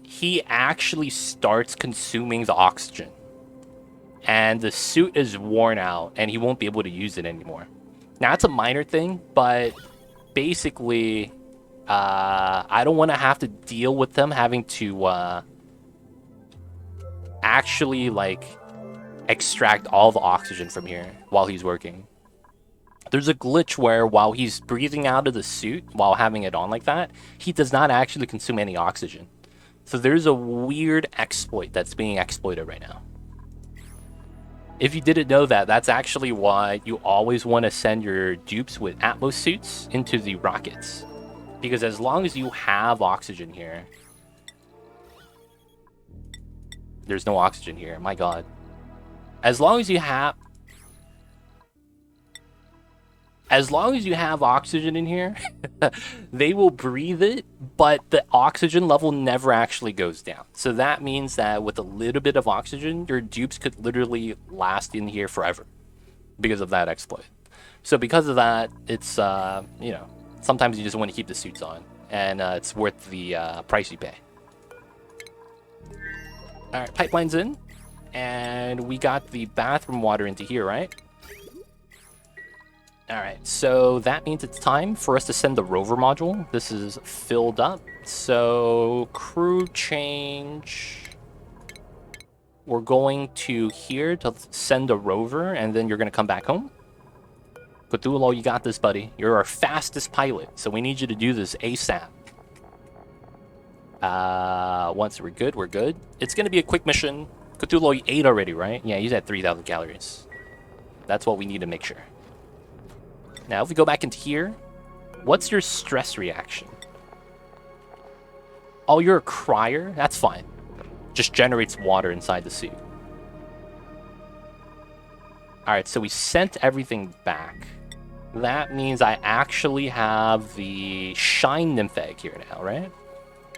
he actually starts consuming the oxygen. And the suit is worn out, and he won't be able to use it anymore. Now, that's a minor thing, but basically, I don't want to have to deal with them having to actually, like, extract all the oxygen from here while he's working. There's a glitch where while he's breathing out of the suit, while having it on like that, he does not actually consume any oxygen. So there's a weird exploit that's being exploited right now. If you didn't know that, that's actually why you always want to send your dupes with Atmos suits into the rockets. Because as long as you have oxygen here... There's no oxygen here, my god. As long as you have oxygen in here, they will breathe it, but the oxygen level never actually goes down. So that means that with a little bit of oxygen, your dupes could literally last in here forever because of that exploit. So because of that, it's, you know, sometimes you just want to keep the suits on, and it's worth the price you pay. All right, pipeline's in, and we got the bathroom water into here, right? Alright, so that means it's time for us to send the rover module. This is filled up. So, crew change. We're going to here to send a rover, and then you're going to come back home. Cthulhu, you got this, buddy. You're our fastest pilot, so we need you to do this ASAP. Once we're good, we're good. It's gonna be a quick mission. Cthulhu, you ate already, right? Yeah, he's at 3,000 calories. That's what we need to make sure. Now, if we go back into here, what's your stress reaction? Oh, you're a crier? That's fine. Just generates water inside the suit. Alright, so we sent everything back. That means I actually have the Shine Nymph egg here now, right?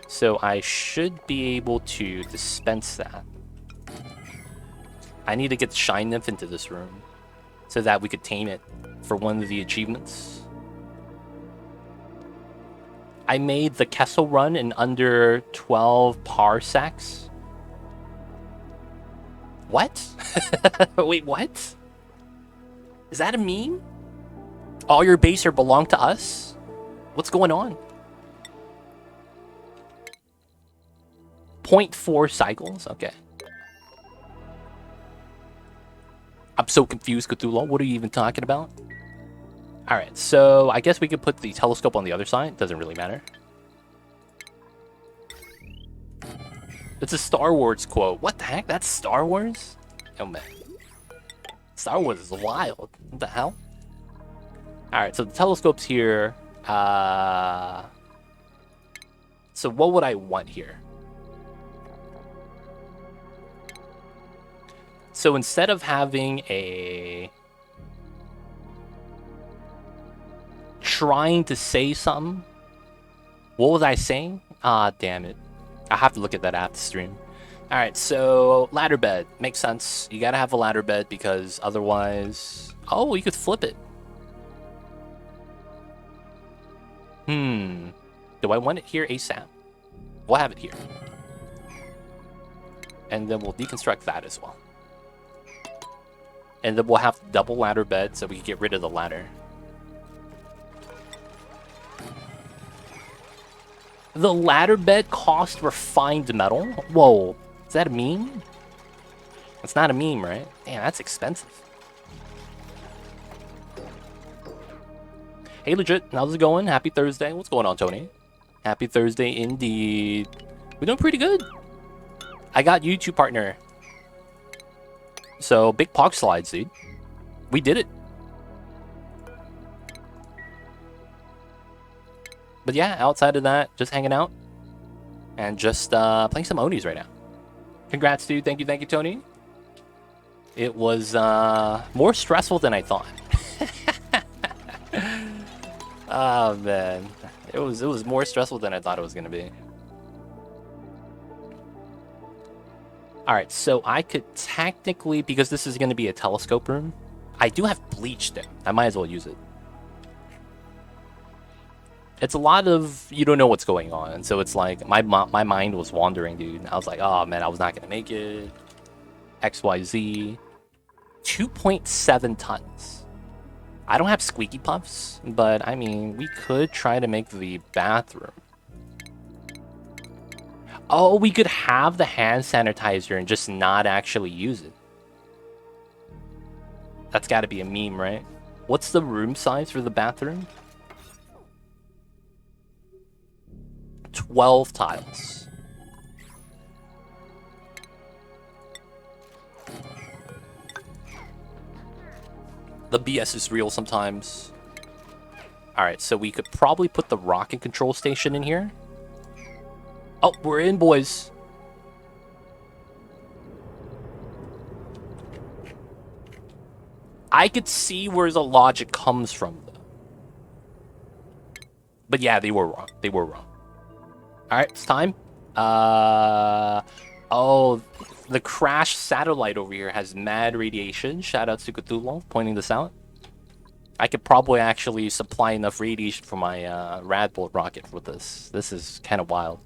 So I should be able to dispense that. I need to get Shine Nymph into this room so that we could tame it for one of the achievements. I made the Kessel run in under 12 parsecs. What? Wait, what? Is that a meme? All your base are belong to us? What's going on? 0.4 cycles? Okay. I'm so confused, Cthulhu. What are you even talking about? Alright, so I guess we could put the telescope on the other side. Doesn't really matter. It's a Star Wars quote. What the heck? That's Star Wars? Oh, man. Star Wars is wild. What the hell? Alright, so the telescope's here. So what would I want here? So instead of having a... trying to say something. What was I saying? Ah, damn it. I have to look at that after stream. Alright, so ladder bed. Makes sense. You gotta have a ladder bed because otherwise... Oh, you could flip it. Do I want it here ASAP? We'll have it here. And then we'll deconstruct that as well. And then we'll have double ladder bed so we can get rid of the ladder. The ladder bed cost refined metal? Whoa, is that a meme? It's not a meme, right? Damn, that's expensive. Hey, legit, how's it going? Happy Thursday. What's going on, Tony? Happy Thursday indeed. We're doing pretty good. I got YouTube partner. So, big pog slides, dude. We did it. But yeah, outside of that, just hanging out. And just playing some Onis right now. Congrats, dude. Thank you, Tony. It was more stressful than I thought. Oh, man. It was more stressful than I thought it was going to be. Alright, so I could technically, because this is going to be a telescope room, I do have bleach there. I might as well use it. It's a lot of, you don't know what's going on. So it's like, my mind was wandering, dude. I was like, oh, man, I was not going to make it. XYZ. 2.7 tons. I don't have squeaky puffs, but, I mean, we could try to make the bathroom. Oh, we could have the hand sanitizer and just not actually use it. That's got to be a meme, right? What's the room size for the bathroom? 12 tiles. The BS is real sometimes. Alright, so we could probably put the rocket control station in here. Oh, we're in, boys. I could see where the logic comes from, though. But yeah, they were wrong. They were wrong. Alright, it's time. Oh, the crash satellite over here has mad radiation. Shout out to Cthulhu pointing this out. I could probably actually supply enough radiation for my Radbolt rocket with this. This is kind of wild.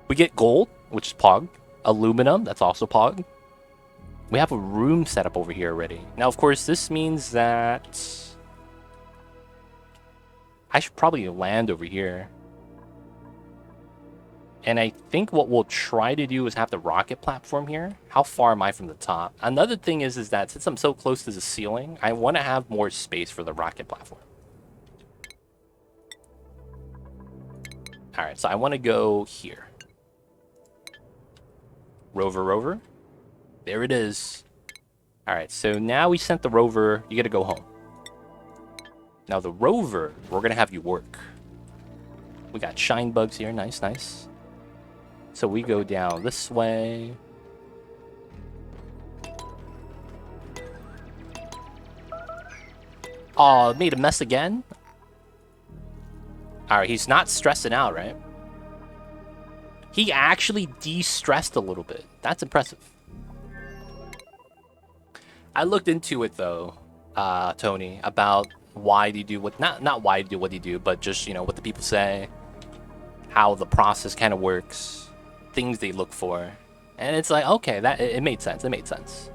We get gold, which is Pog. Aluminum, that's also Pog. We have a room set up over here already. Now, of course, this means that I should probably land over here. And I think what we'll try to do is have the rocket platform here. How far am I from the top? Another thing is that since I'm so close to the ceiling, I want to have more space for the rocket platform. All right, so I want to go here. Rover, rover. There it is. All right, so now we sent the rover. You got to go home. Now the rover, we're going to have you work. We got shine bugs here. Nice, nice. So we go down this way. Oh, made a mess again? Alright, he's not stressing out, right? He actually de-stressed a little bit. That's impressive. I looked into it, though, Tony, about why do you do what... Not why you do what you do, but just, you know, what the people say. How the process kind of works. Things they look for. And it's like, okay, that it made sense. It made sense.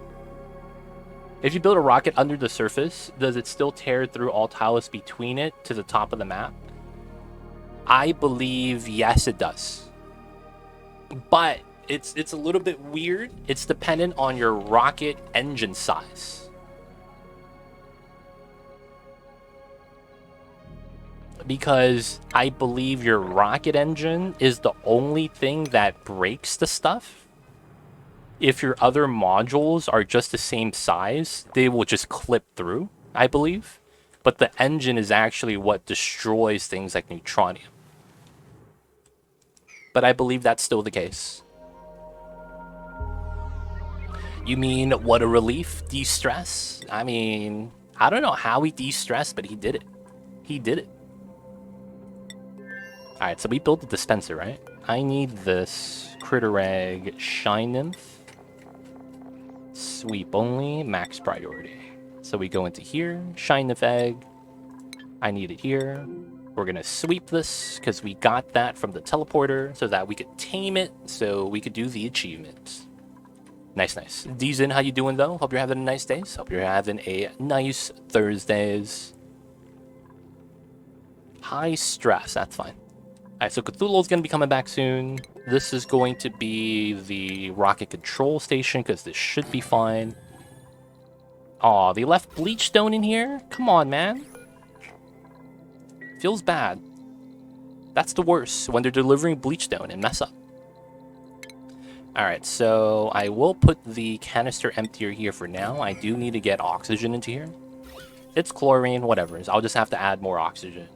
If you build a rocket under the surface, does it still tear through all tiles between it to the top of the map? I believe yes, it does. But it's a little bit weird. It's dependent on your rocket engine size. Because I believe your rocket engine is the only thing that breaks the stuff. If your other modules are just the same size, they will just clip through, I believe. But the engine is actually what destroys things like neutronium. But I believe that's still the case. You mean, what a relief? De-stress? I mean, I don't know how he de-stressed, but he did it. He did it. Alright, so we built the dispenser, right? I need this critter egg shine nymph. Sweep only, max priority. So we go into here, shine nymph egg. I need it here. We're gonna sweep this because we got that from the teleporter so that we could tame it so we could do the achievement. Nice, nice. Dzen, how you doing though? Hope you're having a nice day. Hope you're having a nice Thursdays. High stress, that's fine. Alright, so Cthulhu's gonna be coming back soon. This is going to be the rocket control station because this should be fine. Aw, they left bleachstone in here? Come on, man. Feels bad. That's the worst, when they're delivering bleachstone and mess up. Alright, so I will put the canister emptier here for now. I do need to get oxygen into here. It's chlorine, whatever. I'll just have to add more oxygen.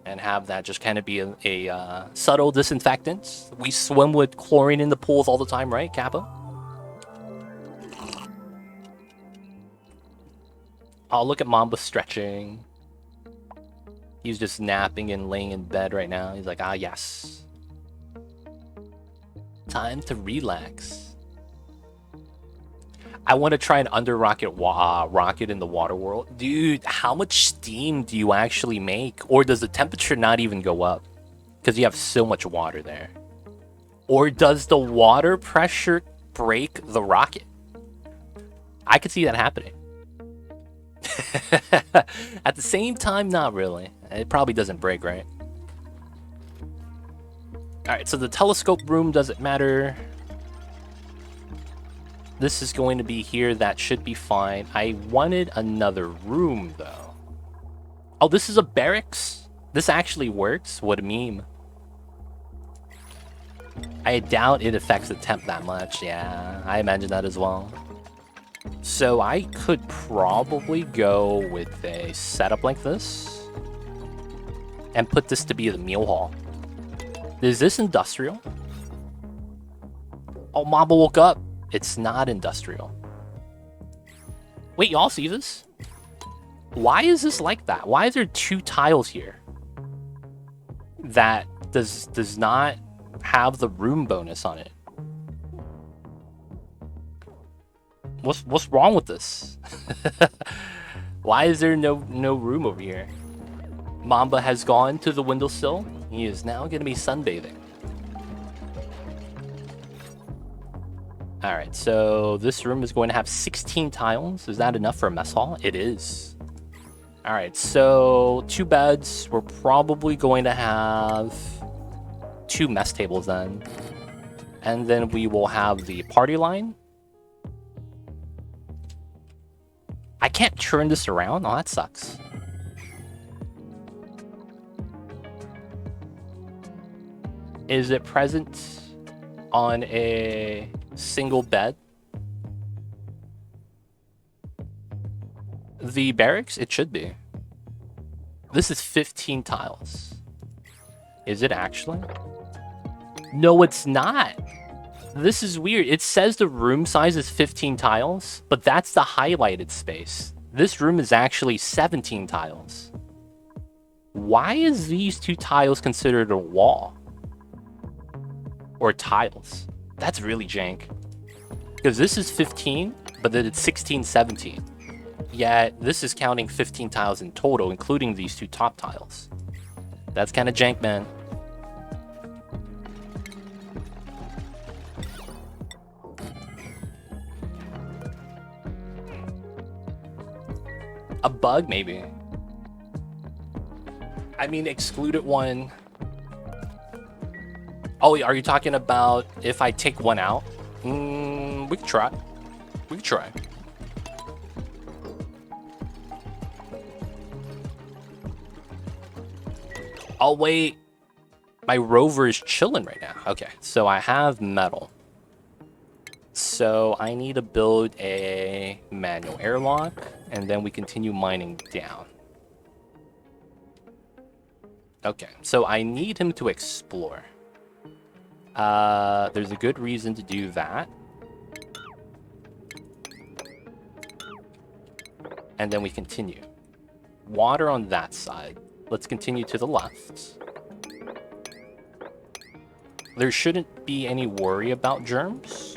And have that just kind of be a subtle disinfectant. We swim with chlorine in the pools all the time, right, Kappa? Oh, look at Mamba stretching. He's just napping and laying in bed right now. He's like, ah, yes. Time to relax. I want to try an under rocket rocket in the water world. Dude, how much steam do you actually make? Or does the temperature not even go up? Because you have so much water there. Or does the water pressure break the rocket? I could see that happening. At the same time, not really. It probably doesn't break, right? Alright, so the telescope room doesn't matter. This is going to be here. That should be fine. I wanted another room, though. Oh, this is a barracks? This actually works? What a meme. I doubt it affects the temp that much. Yeah, I imagine that as well. So I could probably go with a setup like this. And put this to be the meal hall. Is this industrial? Oh, Mamba woke up. It's not industrial. Wait, y'all see this? Why is this like that? Why is there two tiles here that does not have the room bonus on it? What's wrong with this? Why is there no room over here? Mamba has gone to the windowsill. He is now going to be sunbathing. Alright, so this room is going to have 16 tiles. Is that enough for a mess hall? It is. Alright, so 2 beds. We're probably going to have 2 mess tables then. And then we will have the party line. I can't turn this around? Oh, that sucks. Is it present on a single bed? The barracks? It should be. This is 15 tiles. Is it actually? No, it's not. This is weird. It says the room size is 15 tiles, but that's the highlighted space. This room is actually 17 tiles. Why is these 2 tiles considered a wall? Or tiles? That's really jank. Because this is 15, but then it's 16, 17. Yet this is counting 15 tiles in total, including these 2 top tiles. That's kind of jank, man. A bug, maybe. I mean, excluded one. Oh, are you talking about if I take one out? We could try. We could try. Oh, wait. My rover is chilling right now. Okay, so I have metal. So I need to build a manual airlock, and then we continue mining down. Okay, so I need him to explore. There's a good reason to do that. And then we continue. Water on that side. Let's continue to the left. There shouldn't be any worry about germs.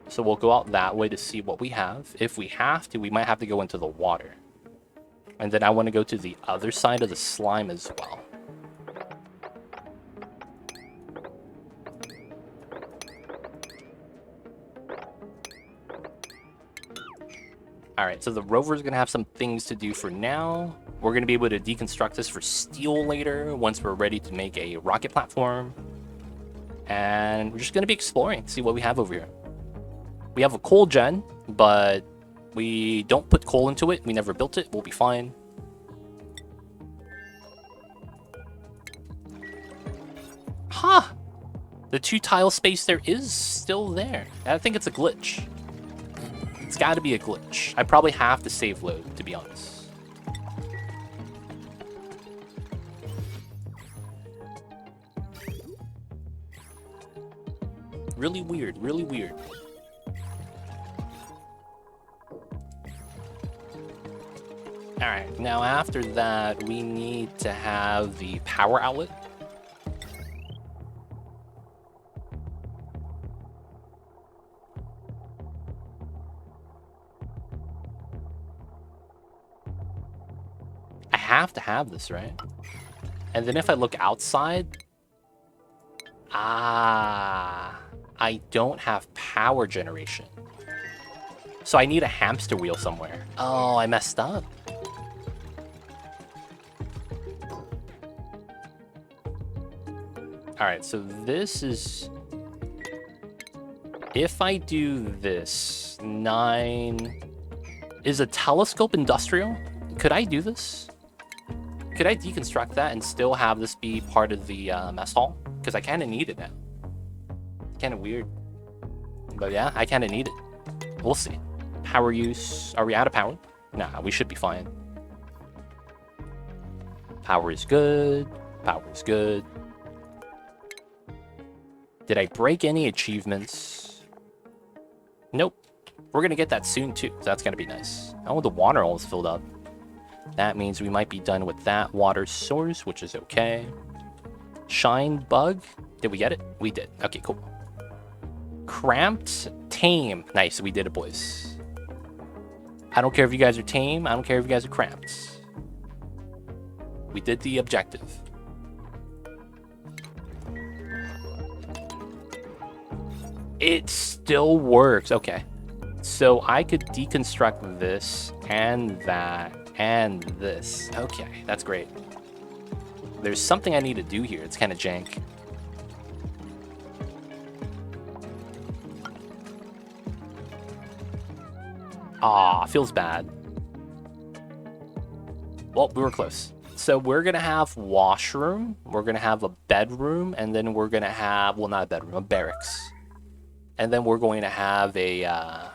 So we'll go out that way to see what we have. If we have to, we might have to go into the water. And then I want to go to the other side of the slime as well. Alright, so the rover's going to have some things to do for now. We're going to be able to deconstruct this for steel later, once we're ready to make a rocket platform. And we're just going to be exploring, see what we have over here. We have a coal gen, but we don't put coal into it. We never built it. We'll be fine. Huh! The 2 tile space there is still there. I think it's a glitch. It's got to be a glitch. I probably have to save load, to be honest. Really weird, really weird. Alright, now after that, we need to have the power outlet. I have to have this, right? And then if I look outside... I don't have power generation. So I need a hamster wheel somewhere. Oh, I messed up. Alright, so this is... If I do this, 9... Is a telescope industrial? Could I do this? Could I deconstruct that and still have this be part of the mess hall? Because I kind of need it now. It's kind of weird. But yeah, I kind of need it. We'll see. Power use. Are we out of power? Nah, we should be fine. Power is good. Power is good. Did I break any achievements? Nope. We're going to get that soon too, so that's going to be nice. Oh, the water all is filled up. That means we might be done with that water source, which is okay. Shine bug. Did we get it? We did. Okay, cool. Cramped, tame. Nice, we did it, boys. I don't care if you guys are tame. I don't care if you guys are cramped. We did the objective. It still works. Okay. So I could deconstruct this and that and this. Okay, that's great. There's something I need to do here. It's kind of jank. Ah, feels bad. Well, we were close. So we're gonna have washroom, we're gonna have a bedroom, and then we're gonna have, well, not a bedroom, a barracks. And then we're going to have a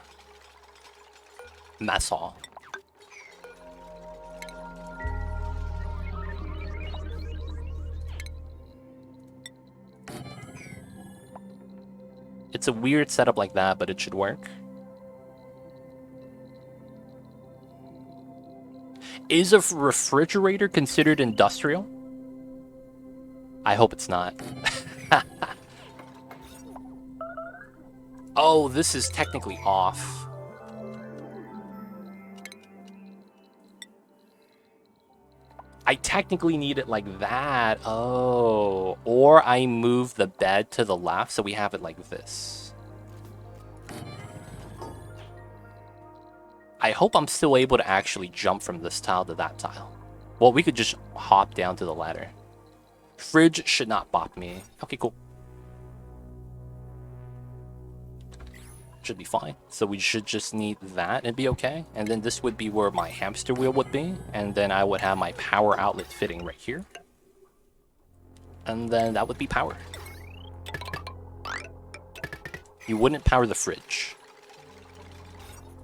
mess hall. It's a weird setup like that, but it should work. Is a refrigerator considered industrial? I hope it's not. Oh, this is technically off. I technically need it like that. Oh, or I move the bed to the left so we have it like this. I hope I'm still able to actually jump from this tile to that tile. Well, we could just hop down to the ladder. Fridge should not bop me. Okay, cool. Should be fine. So we should just need that and be okay. And then this would be where my hamster wheel would be. And then I would have my power outlet fitting right here. And then that would be power. You wouldn't power the fridge.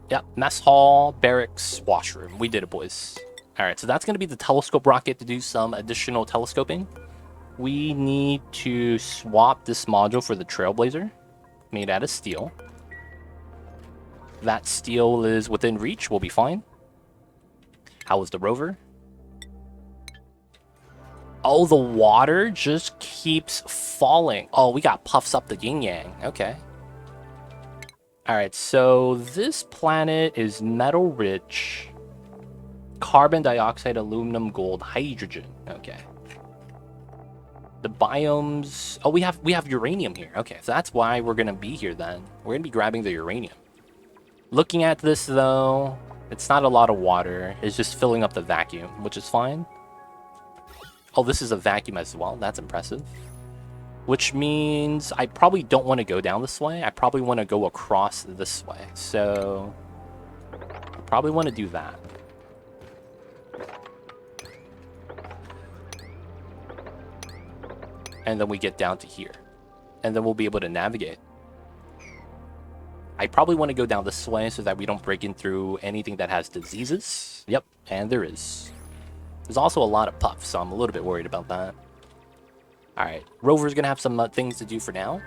Yep, mess hall, barracks, washroom. We did it, boys. All right, so that's going to be the telescope rocket to do some additional telescoping. We need to swap this module for the Trailblazer, made out of steel. That steel is within reach, we'll be fine. How is the rover? Oh, the water just keeps falling. Oh, we got puffs up the yin-yang. Okay. Alright, so this planet is metal-rich. Carbon dioxide, aluminum, gold, hydrogen. Okay. The biomes... Oh, we have uranium here. Okay, so that's why we're going to be here then. We're going to be grabbing the uranium. Looking at this, though, it's not a lot of water. It's just filling up the vacuum, which is fine. Oh, this is a vacuum as well. That's impressive. Which means I probably don't want to go down this way. I probably want to go across this way. So, I probably want to do that. And then we get down to here. And then we'll be able to navigate. I probably want to go down this way so that we don't break in through anything that has diseases. Yep, and there is. There's also a lot of puffs, so I'm a little bit worried about that. Alright, rover's gonna have some things to do for now.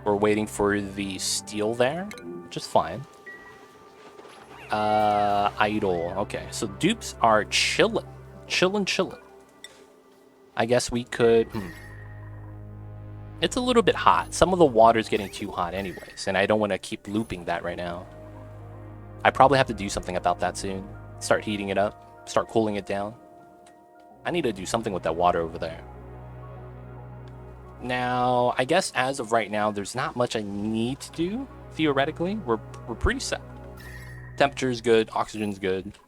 We're waiting for the steel there, which is fine. Idle. Okay, so dupes are chillin'. Chillin'. I guess we could... It's a little bit hot. Some of the water's getting too hot anyways, and I don't want to keep looping that right now. I probably have to do something about that soon. Start heating it up. Start cooling it down. I need to do something with that water over there. Now, I guess as of right now, there's not much I need to do, theoretically. We're pretty set. Temperature's good, oxygen's good.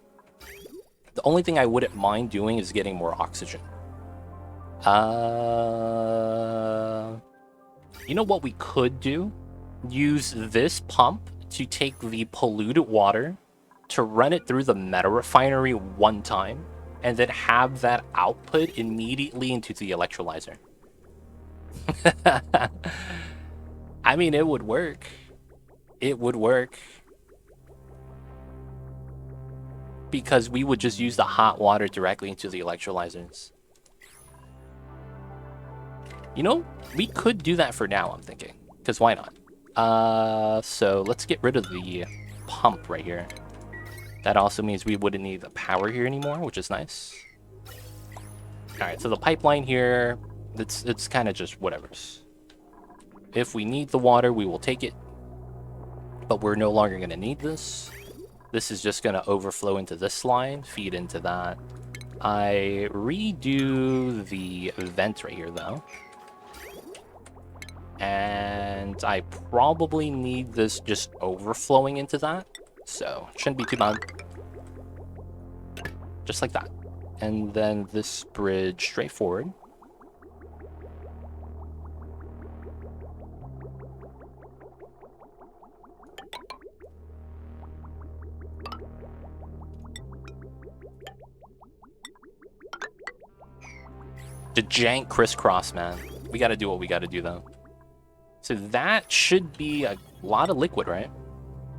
The only thing I wouldn't mind doing is getting more oxygen. You know what we could do? Use this pump to take the polluted water, to run it through the meta refinery one time, and then have that output immediately into the electrolyzer. I mean, it would work. It would work. Because we would just use the hot water directly into the electrolyzers. You know, we could do that for now, I'm thinking. Because why not? So let's get rid of the pump right here. That also means we wouldn't need the power here anymore, which is nice. Alright, so the pipeline here, it's kind of just whatever's. If we need the water, we will take it. But we're no longer going to need this. This is just going to overflow into this line, feed into that. I redo the vent right here, though. And I probably need this just overflowing into that. So, shouldn't be too bad. Just like that. And then this bridge straight forward. The jank crisscross, man. We gotta do what we gotta do, though. So that should be a lot of liquid, right?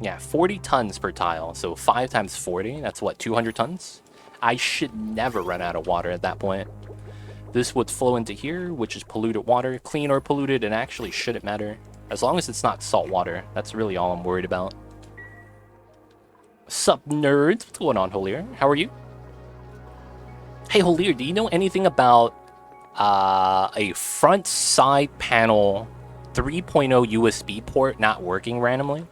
Yeah, 40 tons per tile. So 5 times 40, that's what, 200 tons? I should never run out of water at that point. This would flow into here, which is polluted water. Clean or polluted, and actually shouldn't matter. As long as it's not salt water. That's really all I'm worried about. Sup, nerds? What's going on, Holier? How are you? Hey, Holier, do you know anything about a front side panel 3.0 USB port not working randomly?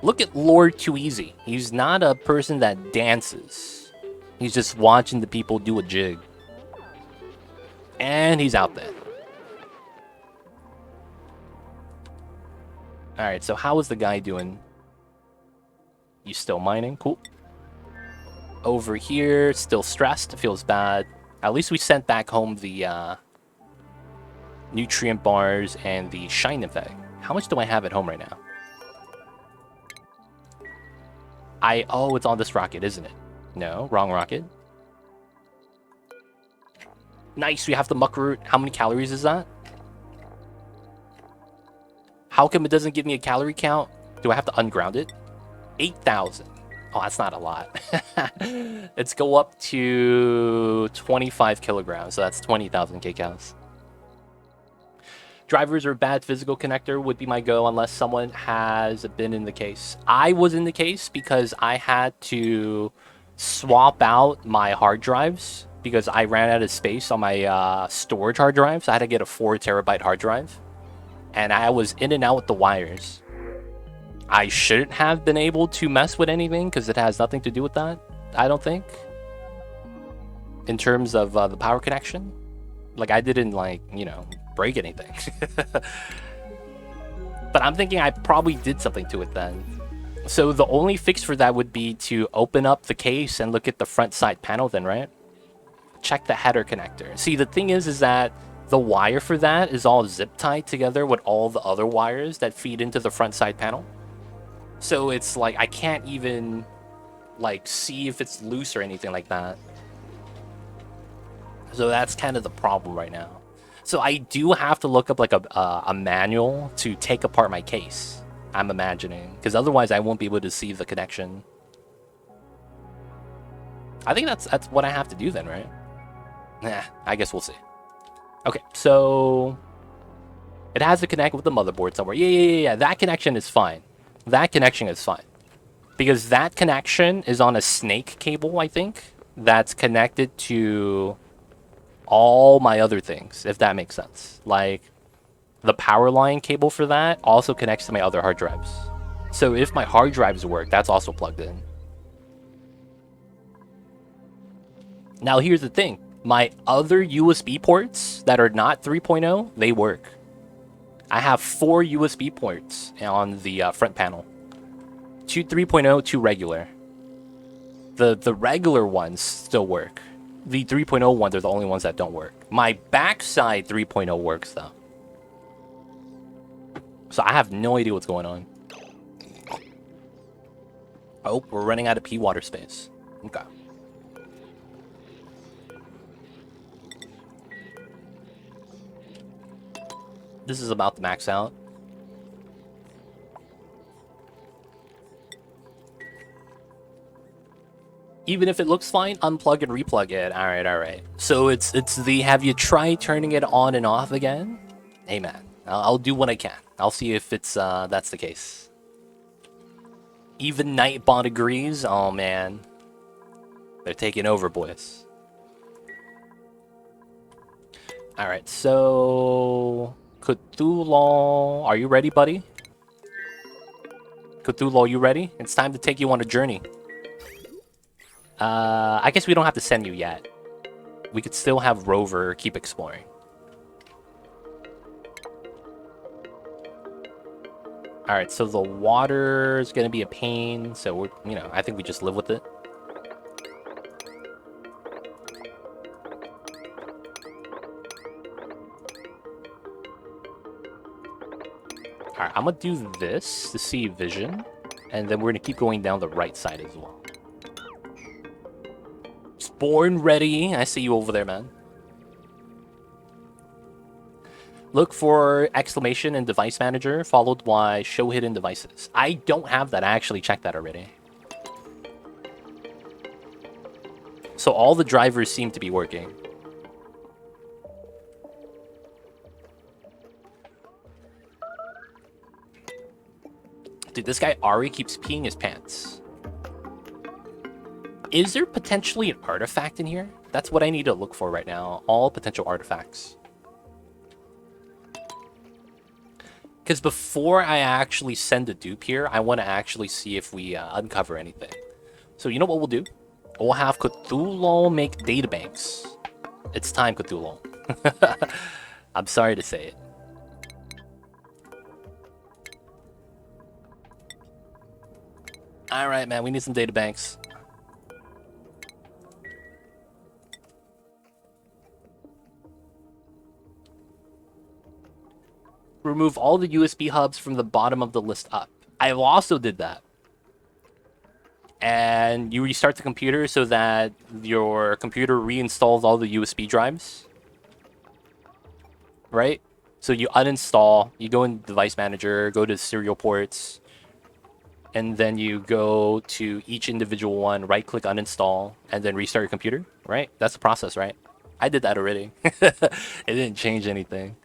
Look at Lord Too Easy. He's not a person that dances. He's just watching the people do a jig. And he's out there. Alright, so how is the guy doing? You still mining? Cool. Over here, still stressed. Feels bad. At least we sent back home the nutrient bars and the shine effect. How much do I have at home right now? Oh, it's on this rocket, isn't it? No, wrong rocket. Nice, we have the muck root. How many calories is that? How come it doesn't give me a calorie count? Do I have to unground it? 8,000. Oh, that's not a lot. Let's go up to 25 kilograms, so that's 20,000 kcals. Drivers or bad physical connector would be my go unless someone has been in the case. I was in the case because I had to swap out my hard drives because I ran out of space on my storage hard drive. So I had to get a 4 terabyte hard drive. And I was in and out with the wires. I shouldn't have been able to mess with anything because it has nothing to do with that, I don't think. In terms of the power connection. Like, I didn't, like, you know, break anything. But I'm thinking I probably did something to it then. So the only fix for that would be to open up the case and look at the front side panel then, right? Check the header connector. See, the thing is that the wire for that is all zip tied together with all the other wires that feed into the front side panel. So it's like, I can't even, like, see if it's loose or anything like that. So that's kind of the problem right now. So I do have to look up like a manual to take apart my case, I'm imagining. Because otherwise I won't be able to see the connection. I think that's what I have to do then, right? Nah, I guess we'll see. Okay, so it has to connect with the motherboard somewhere. Yeah. That connection is fine. That connection is fine. Because that connection is on a snake cable, I think, that's connected to all my other things, if that makes sense. Like, the power line cable for that also connects to my other hard drives. So if my hard drives work, that's also plugged in. Now here's the thing. My other USB ports that are not 3.0, they work. I have 4 USB ports on the front panel. 2 3.0, 2 regular. The regular ones still work. The 3.0 ones are the only ones that don't work. My backside 3.0 works, though. So I have no idea what's going on. Oh, we're running out of pea water space. Okay. This is about to max out. Even if it looks fine, unplug and replug it. All right. So it's the, have you tried turning it on and off again? Hey man, I'll do what I can. I'll see if it's that's the case. Even Nightbot agrees. Oh man, they're taking over, boys. All right, so Cthulhu, are you ready, buddy? Cthulhu, you ready? It's time to take you on a journey. I guess we don't have to send you yet. We could still have Rover keep exploring. Alright, so the water is going to be a pain, so we're, you know, I think we just live with it. Alright, I'm going to do this to see vision, and then we're going to keep going down the right side as well. Born ready. I see you over there, man. Look for exclamation in device manager, followed by show hidden devices. I don't have that. I actually checked that already. So all the drivers seem to be working. Dude, this guy Ari keeps peeing his pants. Is there potentially an artifact in here? That's what I need to look for right now. All potential artifacts. Because before I actually send a dupe here, I want to actually see if we uncover anything. So you know what we'll do? We'll have Cthulhu make databanks. It's time, Cthulhu. I'm sorry to say it. Alright, man, we need some databanks. Remove all the USB hubs from the bottom of the list up. I also did that. And you restart the computer so that your computer reinstalls all the USB drives. Right? So you uninstall, you go in device manager, go to serial ports, and then you go to each individual one, right click uninstall, and then restart your computer, right? That's the process, right? I did that already. It didn't change anything.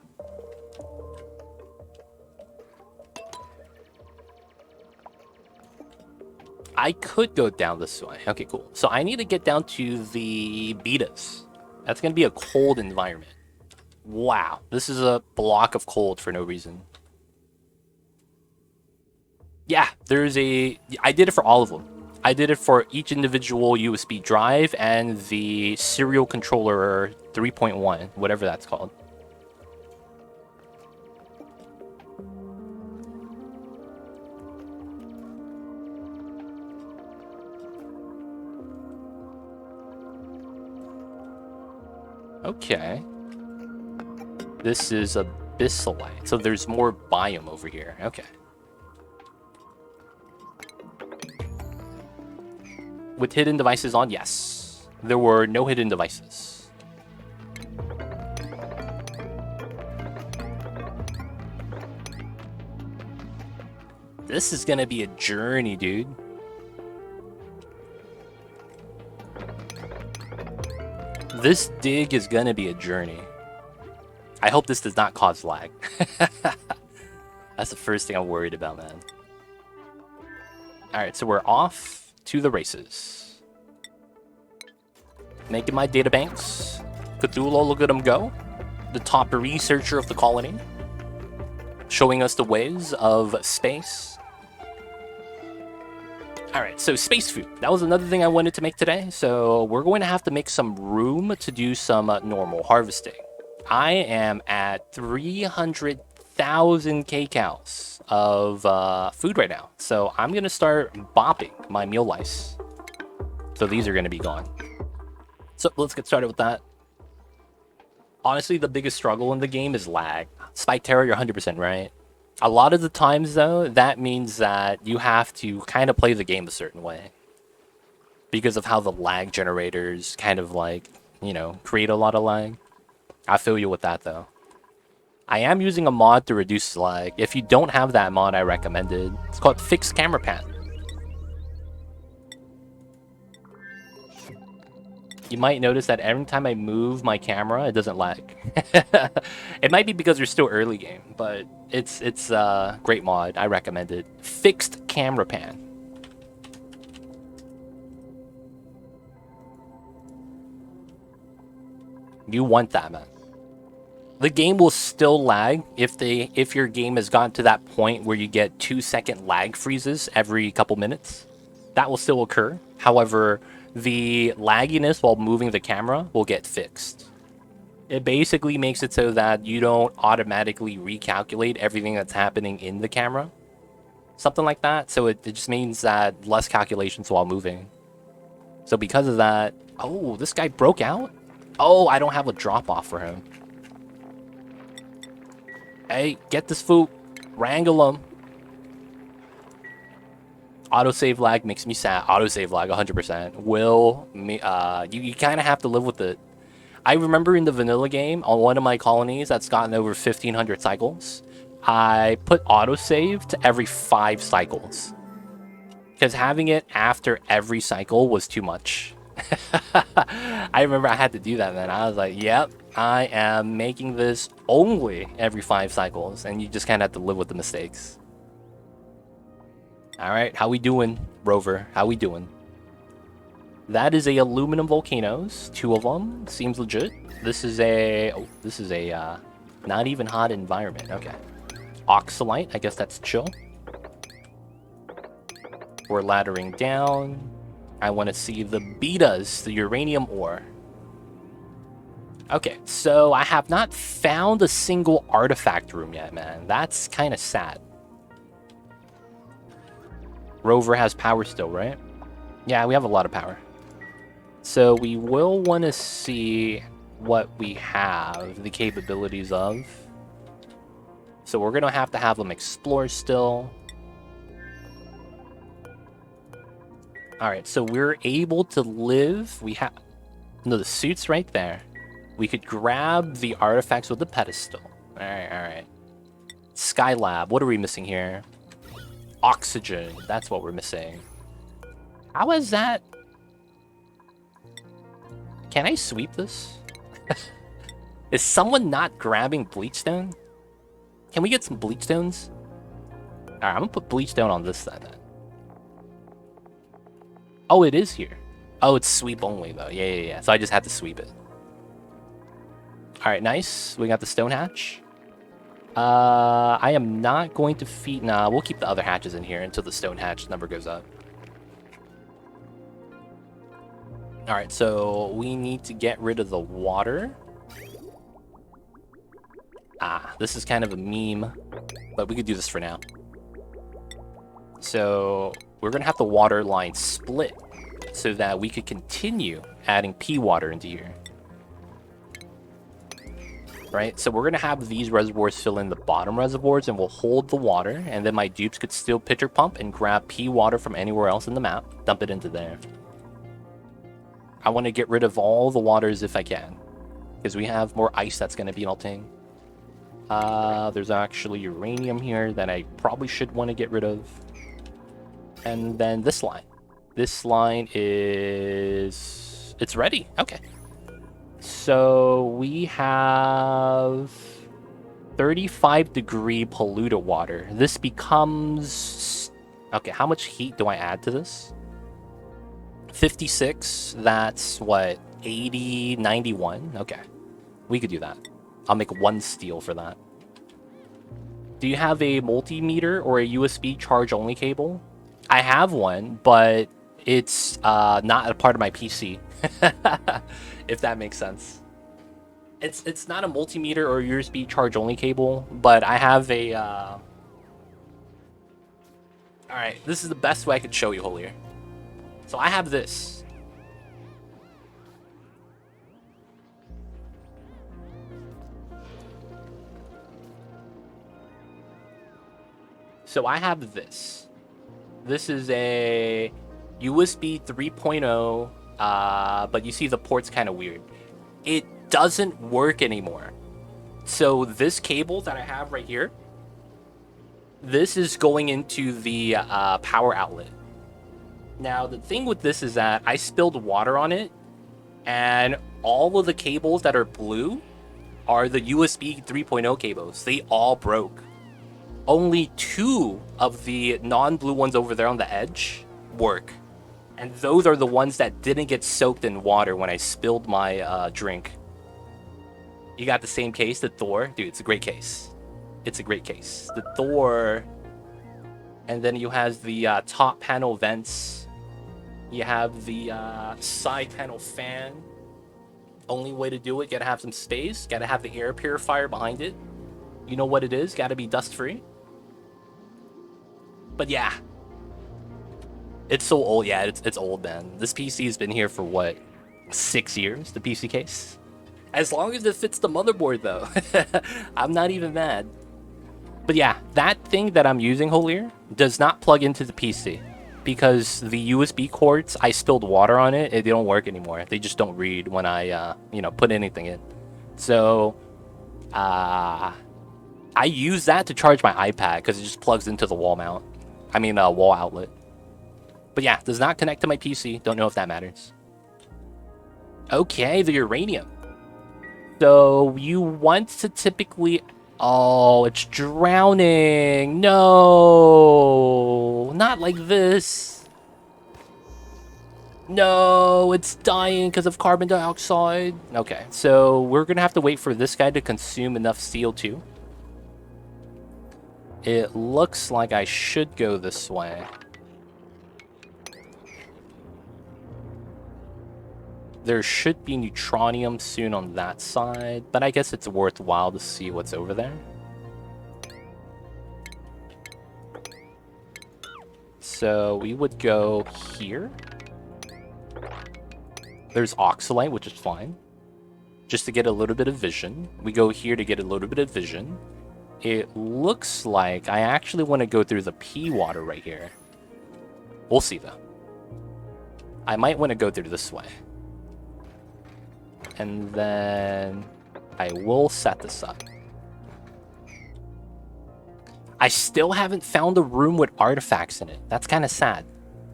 I could go down this way. Okay, cool. So I need to get down to the betas. That's going to be a cold environment. Wow. This is a block of cold for no reason. Yeah, there's a... I did it for all of them. I did it for each individual USB drive and the serial controller 3.1, whatever that's called. Okay. This is abyssalite. So there's more biome over here. Okay. With hidden devices on? Yes. There were no hidden devices. This is gonna be a journey, dude. This dig is gonna be a journey. I hope this does not cause lag. That's the first thing I'm worried about, man. Alright, so we're off to the races. Making my databanks. Cthulhu, look at him go. The top researcher of the colony. Showing us the ways of space. Alright, so space food. That was another thing I wanted to make today. So we're going to have to make some room to do some normal harvesting. I am at 300,000 kcals of food right now. So I'm going to start bopping my meal lice. So these are going to be gone. So let's get started with that. Honestly, the biggest struggle in the game is lag. Spike Terror, you're 100% right. A lot of the times, though, that means that you have to kind of play the game a certain way. Because of how the lag generators kind of like, you know, create a lot of lag. I feel you with that, though. I am using a mod to reduce lag. If you don't have that mod, I recommend it. It's called Fixed Camera Pan. You might notice that every time I move my camera, it doesn't lag. It might be because you're still early game, but it's a great mod. I recommend it. Fixed Camera Pan. You want that, man. The game will still lag if your game has gotten to that point where you get 2-second lag freezes every couple minutes. That will still occur. However, the lagginess while moving the camera will get fixed. It basically makes it so that you don't automatically recalculate everything that's happening in the camera. Something like that. So it just means that less calculations while moving. So because of that... Oh, this guy broke out? Oh, I don't have a drop-off for him. Hey, get this food. Wrangle him. Autosave lag makes me sad. Autosave lag 100%. You kind of have to live with it. I remember in the vanilla game, on one of my colonies that's gotten over 1,500 cycles, I put autosave to every 5 cycles. Because having it after every cycle was too much. I remember I had to do that, man. I was like, yep, I am making this only every 5 cycles. And you just kind of have to live with the mistakes. Alright, how we doing, Rover? How we doing? That is a aluminum volcanoes. 2 of them. Seems legit. This is a not even hot environment. Okay. Oxalite. I guess that's chill. We're laddering down. I want to see the betas, the uranium ore. Okay, so I have not found a single artifact room yet, man. That's kind of sad. Rover has power still, right? Yeah, we have a lot of power. So we will want to see what we have the capabilities of. So we're going to have them explore still. Alright, so we're able to live. We have... No, the suit's right there. We could grab the artifacts with the pedestal. Alright. Skylab, what are we missing here? Oxygen, that's what we're missing. How is that? Can I sweep this? Is someone not grabbing bleachstone? Can we get some bleachstones? Alright, I'm gonna put bleachstone on this side then. Oh, it is here. Oh, it's sweep only though. Yeah. So I just have to sweep it. Alright, nice. We got the stone hatch. I am not going to feed... Nah, we'll keep the other hatches in here until the stone hatch number goes up. Alright, so we need to get rid of the water. This is kind of a meme, but we could do this for now. So we're going to have the water line split so that we could continue adding pea water into here. Right, so we're going to have these reservoirs fill in the bottom reservoirs and we'll hold the water, and then my dupes could still pitcher pump and grab pea water from anywhere else in the map, dump it into there. I want to get rid of all the waters if I can, because we have more ice that's going to be melting. There's actually uranium here that I probably should want to get rid of. And then this line. This line is... It's ready. Okay. So we have 35-degree polluted water. This becomes... Okay, how much heat do I add to this? 56. That's what? 80, 91? Okay. We could do that. I'll make 1 steel for that. Do you have a multimeter or a USB charge-only cable? I have one, but it's not a part of my PC. If that makes sense. It's not a multimeter or USB charge-only cable, but I have a... Alright, this is the best way I could show you, Holier. So I have this. So I have this. This is a USB 3.0, but you see the port's kind of weird. It doesn't work anymore. So this cable that I have right here, this is going into the power outlet. Now, the thing with this is that I spilled water on it, and all of the cables that are blue are the USB 3.0 cables. They all broke. Only 2 of the non-blue ones over there on the edge work. And those are the ones that didn't get soaked in water when I spilled my drink. You got the same case, the Thor. Dude, it's a great case. It's a great case. The Thor. And then you have the top panel vents. You have the side panel fan. Only way to do it, gotta have some space. Gotta have the air purifier behind it. You know what it is, gotta be dust free. But yeah. It's so old, yeah, it's old, man. This PC has been here for what? 6 years, the PC case? As long as it fits the motherboard, though. I'm not even mad. But yeah, that thing that I'm using, Holier, does not plug into the PC. because the USB cords, I spilled water on it. They don't work anymore. They just don't read when I, put anything in. So, I use that to charge my iPad because it just plugs into the wall mount. Wall outlet. But yeah, does not connect to my PC. Don't know if that matters. Okay, the uranium. So you want to typically... Oh, it's drowning. No, not like this. No, it's dying because of carbon dioxide. Okay, so we're going to have to wait for this guy to consume enough CO2. It looks like I should go this way. There should be neutronium soon on that side, but I guess it's worthwhile to see what's over there. So we would go here. There's oxalite, which is fine. Just to get a little bit of vision. We go here to get a little bit of vision. It looks like I actually want to go through the pea water right here. We'll see, though. I might want to go through this way. And then I will set this up. I still haven't found a room with artifacts in it. That's kind of sad.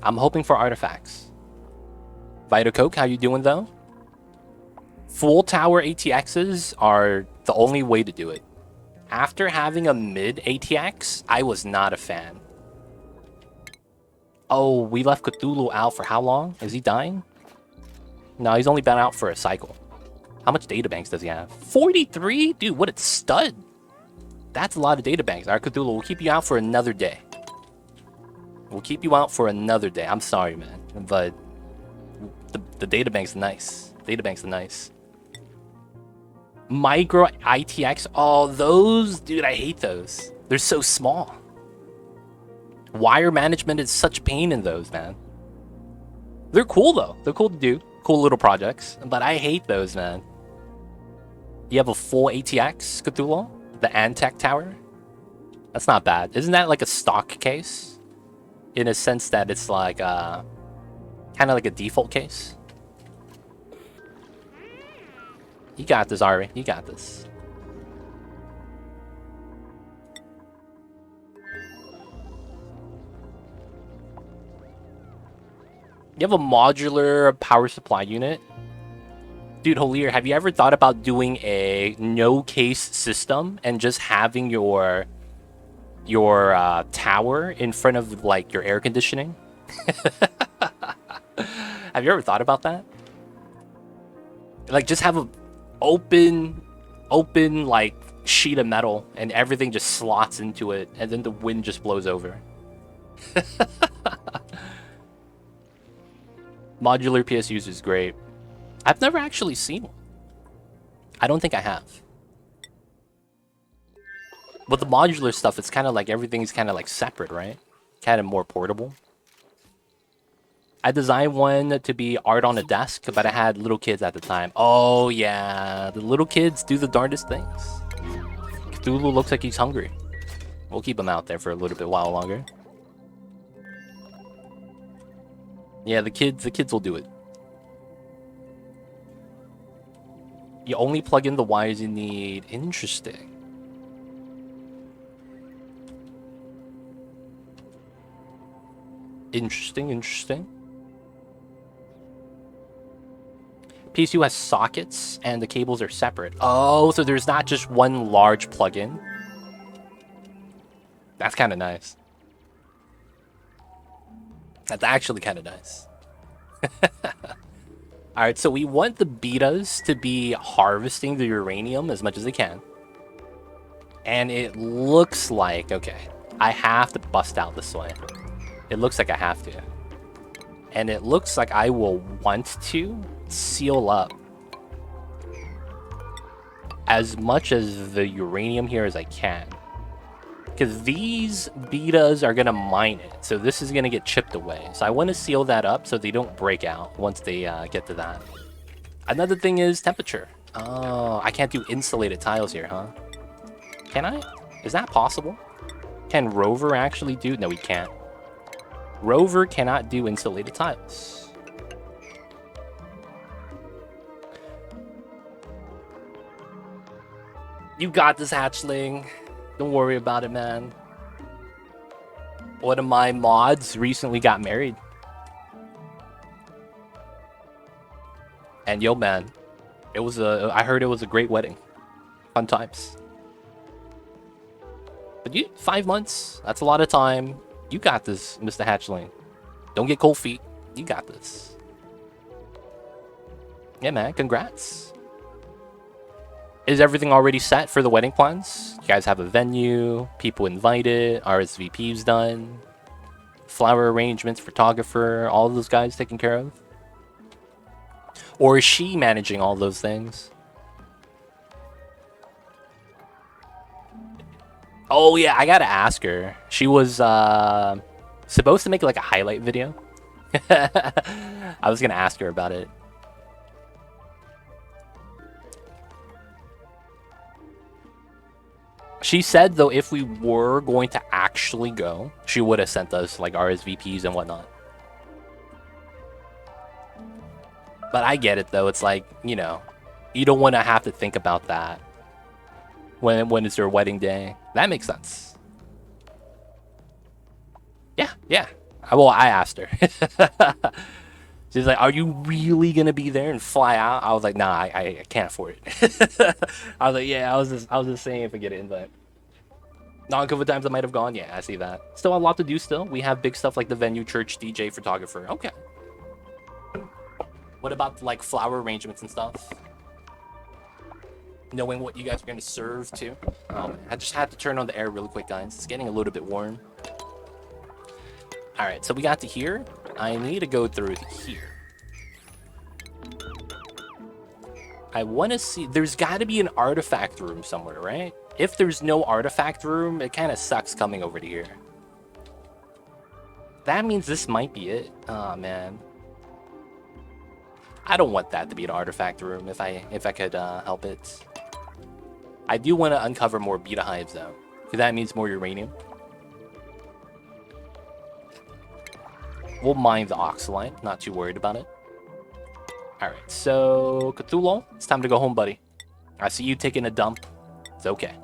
I'm hoping for artifacts. Vita Coke, how you doing, though? Full tower ATXs are the only way to do it. After having a mid ATX, I was not a fan. Oh, we left Cthulhu out for how long? Is he dying? No, he's only been out for a cycle. How much databanks does he have? 43? Dude, what a stud. That's a lot of databanks. Alright, Cthulhu, we'll keep you out for another day. We'll keep you out for another day. I'm sorry, man. But the databank's nice. Databank's nice. Micro ITX. Oh, those... Dude, I hate those. They're so small. Wire management is such pain in those, man. They're cool, though. They're cool to do. Cool little projects. But I hate those, man. You have a full ATX, Cthulhu? The Antec Tower? That's not bad. Isn't that like a stock case? In a sense that it's like kind of like a default case? You got this, Ari. You got this. You have a modular power supply unit? Dude, Holier, have you ever thought about doing a no-case system and just having your tower in front of, like, your air conditioning? Have you ever thought about that? Like, just have a open, like, sheet of metal and everything just slots into it and then the wind just blows over. Modular PSUs is great. I've never actually seen one. I don't think I have. But the modular stuff, it's kind of like everything's kind of like separate, right? Kind of more portable. I designed one to be art on a desk, but I had little kids at the time. Oh, yeah. The little kids do the darndest things. Cthulhu looks like he's hungry. We'll keep him out there for a little bit while longer. Yeah, the kids will do it. You only plug in the wires you need. Interesting. Interesting. PSU has sockets and the cables are separate. Oh, so there's not just one large plug-in. That's kind of nice. That's actually kind of nice. Alright, so we want the betas to be harvesting the uranium as much as they can. And it looks like, okay, I have to bust out this way. It looks like I have to. And it looks like I will want to seal up as much as the uranium here as I can. Because these betas are going to mine it. So this is going to get chipped away. So I want to seal that up so they don't break out once they get to that. Another thing is temperature. Oh, I can't do insulated tiles here, huh? Can I? Is that possible? Can Rover actually do? No, we can't. Rover cannot do insulated tiles. You got this, hatchling. Don't worry about it, man. One of my mods recently got married. And yo, man, I heard it was a great wedding. Fun times. But 5 months, that's a lot of time. You got this, Mr. Hatchling. Don't get cold feet. You got this. Yeah, man, congrats. Is everything already set for the wedding plans? You guys have a venue, people invited, RSVPs done, flower arrangements, photographer, all of those guys taken care of? Or is she managing all those things? Oh yeah, I gotta ask her. She was supposed to make like a highlight video. I was gonna ask her about it. She said, though, if we were going to actually go, she would have sent us, like, RSVPs and whatnot. But I get it, though. It's like, you know, you don't want to have to think about that when it's your wedding day. That makes sense. Yeah. Well, I asked her. She's like, are you really going to be there and fly out? I was like, nah, I can't afford it. I was like, yeah, I was just saying if I get an invite. Non-COVID times I might have gone. Yeah, I see that. Still a lot to do still. We have big stuff like the venue, church, DJ, photographer. Okay. What about like flower arrangements and stuff? Knowing what you guys are going to serve too. Oh, man. I just had to turn on the air really quick, guys. It's getting a little bit warm. All right, so we got to here. I need to go through here. I want to see... There's got to be an artifact room somewhere, right? If there's no artifact room, it kind of sucks coming over to here. That means this might be it. Oh, man. I don't want that to be an artifact room if I could help it. I do want to uncover more beta hives, though. Because that means more uranium. We'll mine the oxalite. Not too worried about it. Alright, so... Cthulhu, it's time to go home, buddy. I see you taking a dump. It's okay.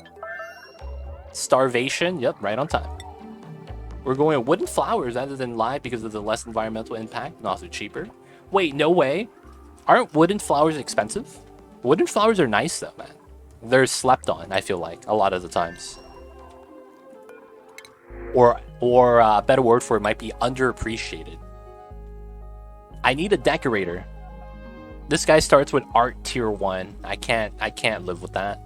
Starvation, yep, right on time. We're going with wooden flowers rather than live because of the less environmental impact and also cheaper. Wait, no way. Aren't wooden flowers expensive? Wooden flowers are nice, though, man. They're slept on, I feel like, a lot of the times. Or a better word for it might be underappreciated. I need a decorator. This guy starts with art tier 1. I can't live with that.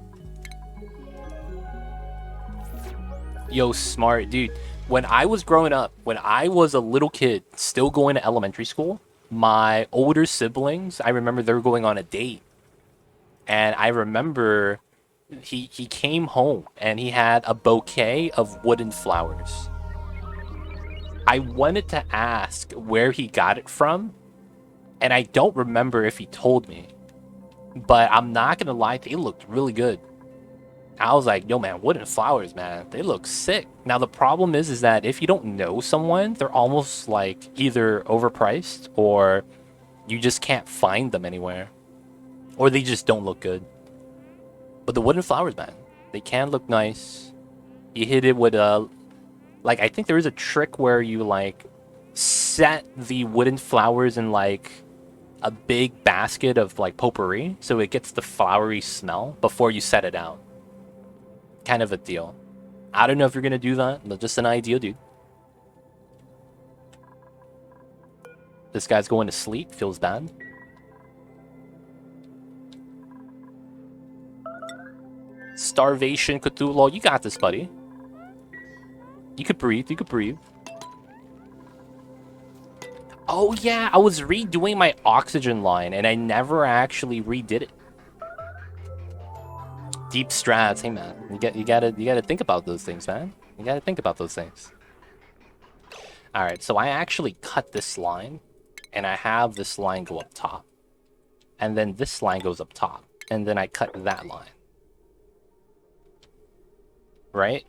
Yo, smart dude. When I was growing up, when I was a little kid, still going to elementary school, my older siblings, I remember they were going on a date. And I remember he came home and he had a bouquet of wooden flowers. I wanted to ask where he got it from, and I don't remember if he told me. But I'm not gonna lie, they looked really good. I was like, yo man, wooden flowers, man, they look sick. Now the problem is that if you don't know someone, they're almost like either overpriced or you just can't find them anywhere. Or they just don't look good. But the wooden flowers, man, they can look nice. You hit it with a... Like, I think there is a trick where you, like, set the wooden flowers in, like, a big basket of, like, potpourri. So it gets the flowery smell before you set it out. Kind of a deal. I don't know if you're going to do that, but just an idea, dude. This guy's going to sleep. Feels bad. Starvation, Cthulhu. You got this, buddy. You could breathe. You could breathe. Oh, yeah. I was redoing my oxygen line, and I never actually redid it. Deep strats. Hey, man. You gotta think about those things, man. You gotta think about those things. Alright, so I actually cut this line, and I have this line go up top. And then this line goes up top. And then I cut that line. Right?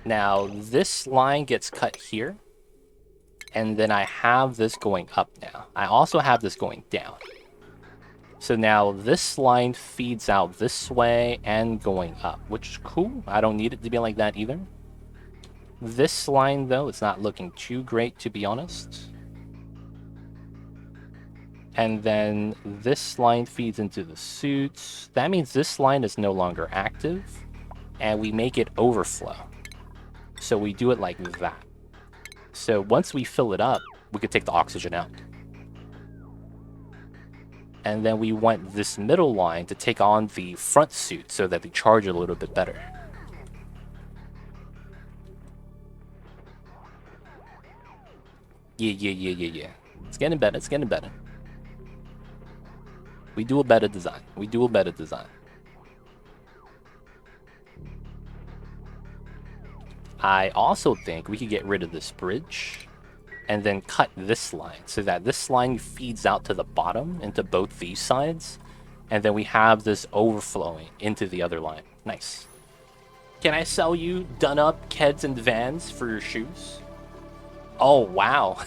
Now, this line gets cut here. And then I have this going up now. I also have this going down. So now this line feeds out this way and going up, which is cool. I don't need it to be like that either. This line, though, it's not looking too great, to be honest. And then this line feeds into the suits. That means this line is no longer active, and we make it overflow. So we do it like that. So once we fill it up, we could take the oxygen out. And then we want this middle line to take on the front suit so that they charge a little bit better. Yeah. It's getting better, it's getting better. We do a better design. We do a better design. I also think we could get rid of this bridge and then cut this line so that this line feeds out to the bottom into both these sides. And then we have this overflowing into the other line. Nice. Can I sell you done up Keds and Vans for your shoes? Oh, wow.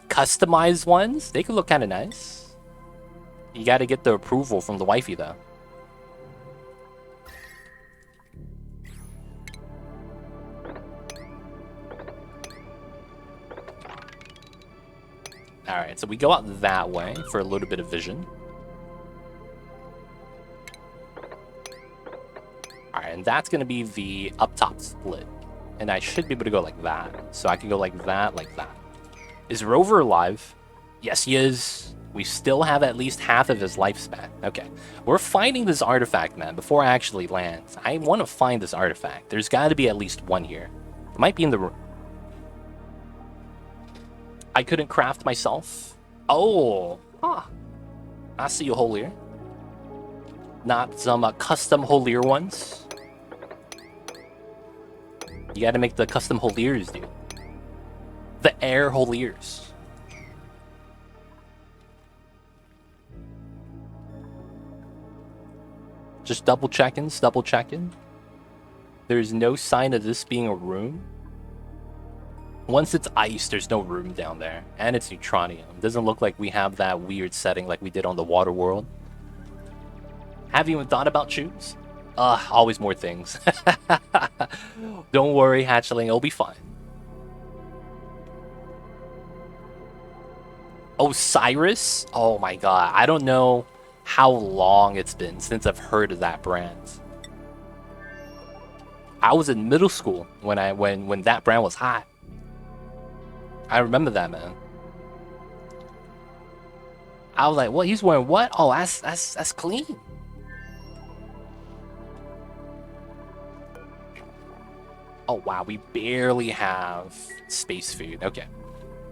Customized ones? They could look kind of nice. You got to get the approval from the wifey, though. Alright, so we go out that way for a little bit of vision. Alright, and that's going to be the up top split. And I should be able to go like that. So I can go like that, like that. Is Rover alive? Yes, he is. We still have at least half of his lifespan. Okay. We're finding this artifact, man, before I actually land. I want to find this artifact. There's got to be at least one here. It might be in the room. I couldn't craft myself. Oh. Huh. I see a hole here. Not some custom holier ones. You gotta make the custom holiers, dude. The air holiers. Just double checking, double checking. There's no sign of this being a room. Once it's ice, there's no room down there. And it's neutronium. Doesn't look like we have that weird setting like we did on the water world. Have you even thought about shoes? Always more things. Don't worry, hatchling, it'll be fine. Osiris? Oh my god, I don't know how long it's been since I've heard of that brand. I was in middle school when that brand was hot. I remember that, man. I was like, what? He's wearing what? Oh, that's clean. Oh wow, we barely have space food. Okay.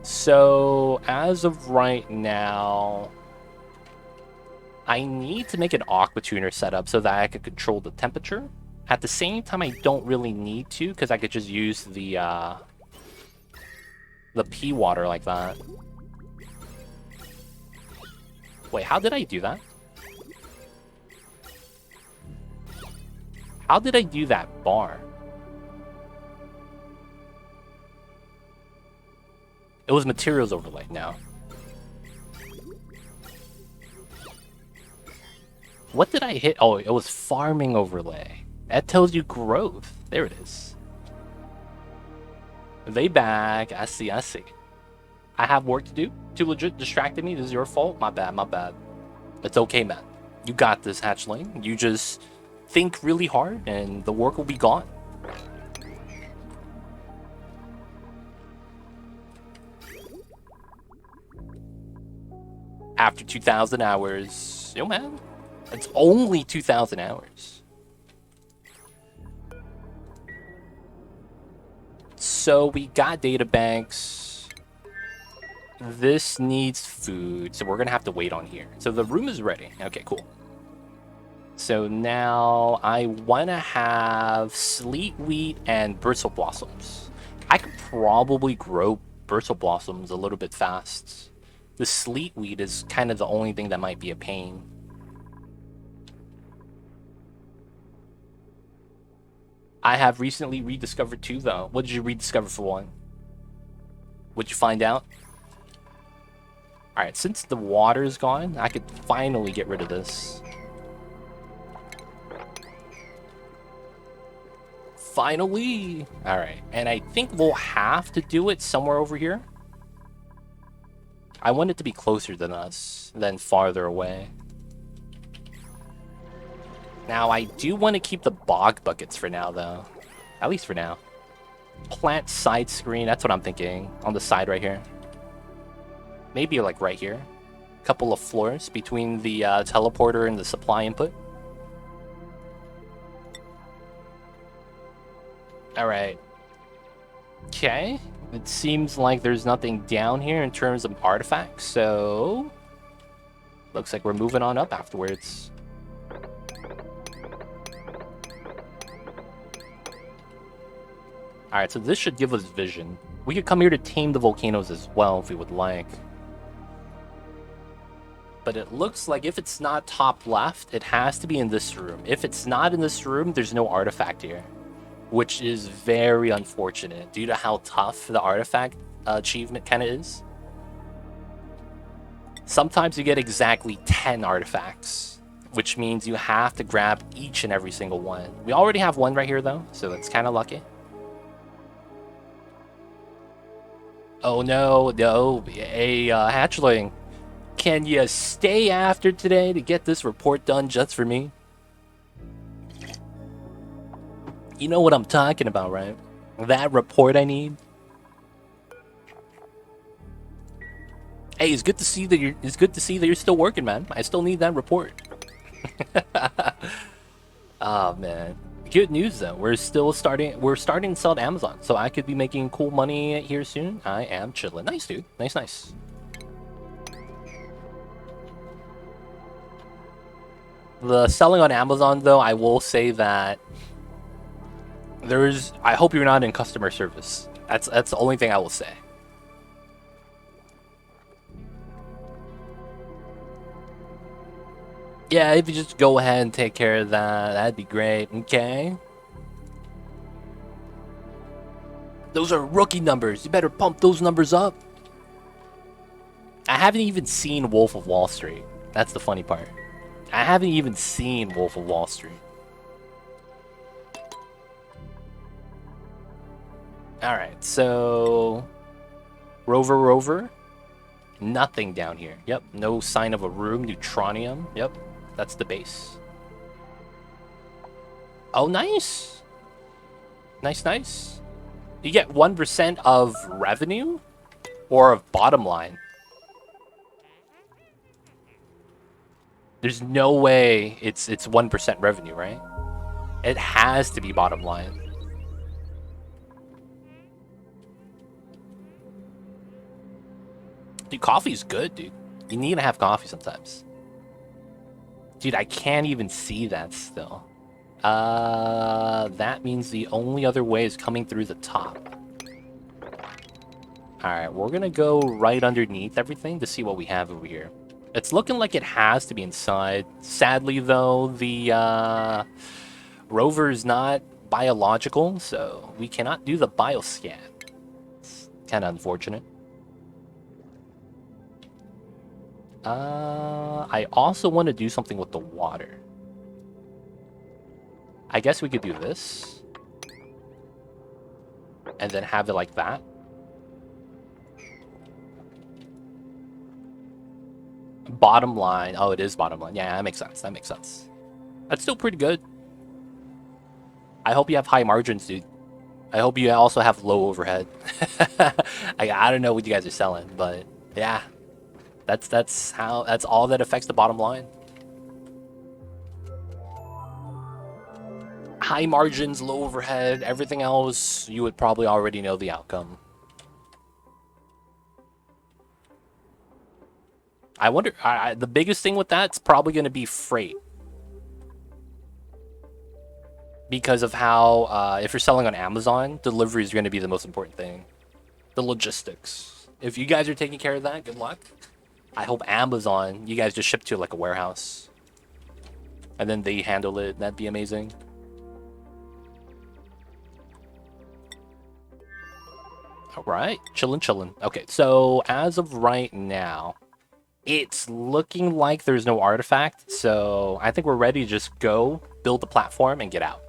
So as of right now, I need to make an aqua tuner setup so that I can control the temperature. At the same time, I don't really need to because I could just use the pea water like that. Wait, how did I do that? How did I do that bar? It was materials overlay now. What did I hit? Oh, it was farming overlay. That tells you growth. There it is. They back. I see, I see. I have work to do. Too legit distracted me. This is your fault. My bad, my bad. It's okay, man. You got this, hatchling. You just think really hard and the work will be gone. After 2,000 hours. Yo, man. It's only 2,000 hours. So we got data banks. This needs food, so we're gonna have to wait on here. So the room is ready. Okay, cool. So now I wanna have sleet wheat and bristle blossoms. I could probably grow bristle blossoms a little bit fast. The sleet wheat is kind of the only thing that might be a pain. I have recently rediscovered two, though. What did you rediscover for one? What'd you find out? Alright, since the water's gone, I could finally get rid of this. Finally! Alright, and I think we'll have to do it somewhere over here. I want it to be closer than us, than farther away. Now, I do want to keep the bog buckets for now, though. At least for now. Plant side screen, that's what I'm thinking. On the side right here. Maybe like right here. Couple of floors between the teleporter and the supply input. Alright. Okay. It seems like there's nothing down here in terms of artifacts, so... Looks like we're moving on up afterwards. Alright, so this should give us vision. We could come here to tame the volcanoes as well if we would like. But it looks like if it's not top left, it has to be in this room. If it's not in this room, there's no artifact here. Which is very unfortunate due to how tough the artifact achievement kind of is. Sometimes you get exactly 10 artifacts, which means you have to grab each and every single one. We already have one right here though, so that's kind of lucky. Oh no, no, a hatchling. Can you stay after today to get this report done just for me? You know what I'm talking about, right? That report I need. Hey, it's good to see that you're still working, man. I still need that report. Oh man. Good news though. We're starting to sell to Amazon, so I could be making cool money here soon. I am chilling. Nice, dude. Nice, nice. The selling on Amazon though, I will say that I hope you're not in customer service. That's the only thing I will say. Yeah, if you just go ahead and take care of that, that'd be great. Okay. Those are rookie numbers. You better pump those numbers up. I haven't even seen Wolf of Wall Street. That's the funny part. I haven't even seen Wolf of Wall Street. Alright, so... Rover. Nothing down here. Yep, no sign of a room. Neutronium. Yep, that's the base. Oh, nice. Nice. You get 1% of revenue? Or of bottom line? There's no way it's 1% revenue, right? It has to be bottom line. Dude, coffee's good, dude. You need to have coffee sometimes. Dude, I can't even see that still. That means the only other way is coming through the top. Alright, we're gonna go right underneath everything to see what we have over here. It's looking like it has to be inside. Sadly, though, the rover is not biological, so we cannot do the bioscan. It's kind of unfortunate. I also want to do something with the water. I guess we could do this. And then have it like that. Bottom line. Oh, it is bottom line. Yeah, that makes sense. That makes sense. That's still pretty good. I hope you have high margins, dude. I hope you also have low overhead. I don't know what you guys are selling, but yeah. That's all that affects the bottom line. High margins, low overhead, everything else, you would probably already know the outcome. I wonder, the biggest thing with that's probably going to be freight. Because of how, if you're selling on Amazon, delivery is going to be the most important thing. The logistics. If you guys are taking care of that, good luck. I hope Amazon, you guys just ship to like a warehouse. And then they handle it. That'd be amazing. All right, chillin'. Okay, so as of right now, it's looking like there's no artifact, so I think we're ready to just go, build the platform, and get out.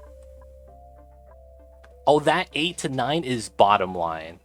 Oh, that 8 to 9 is bottom line.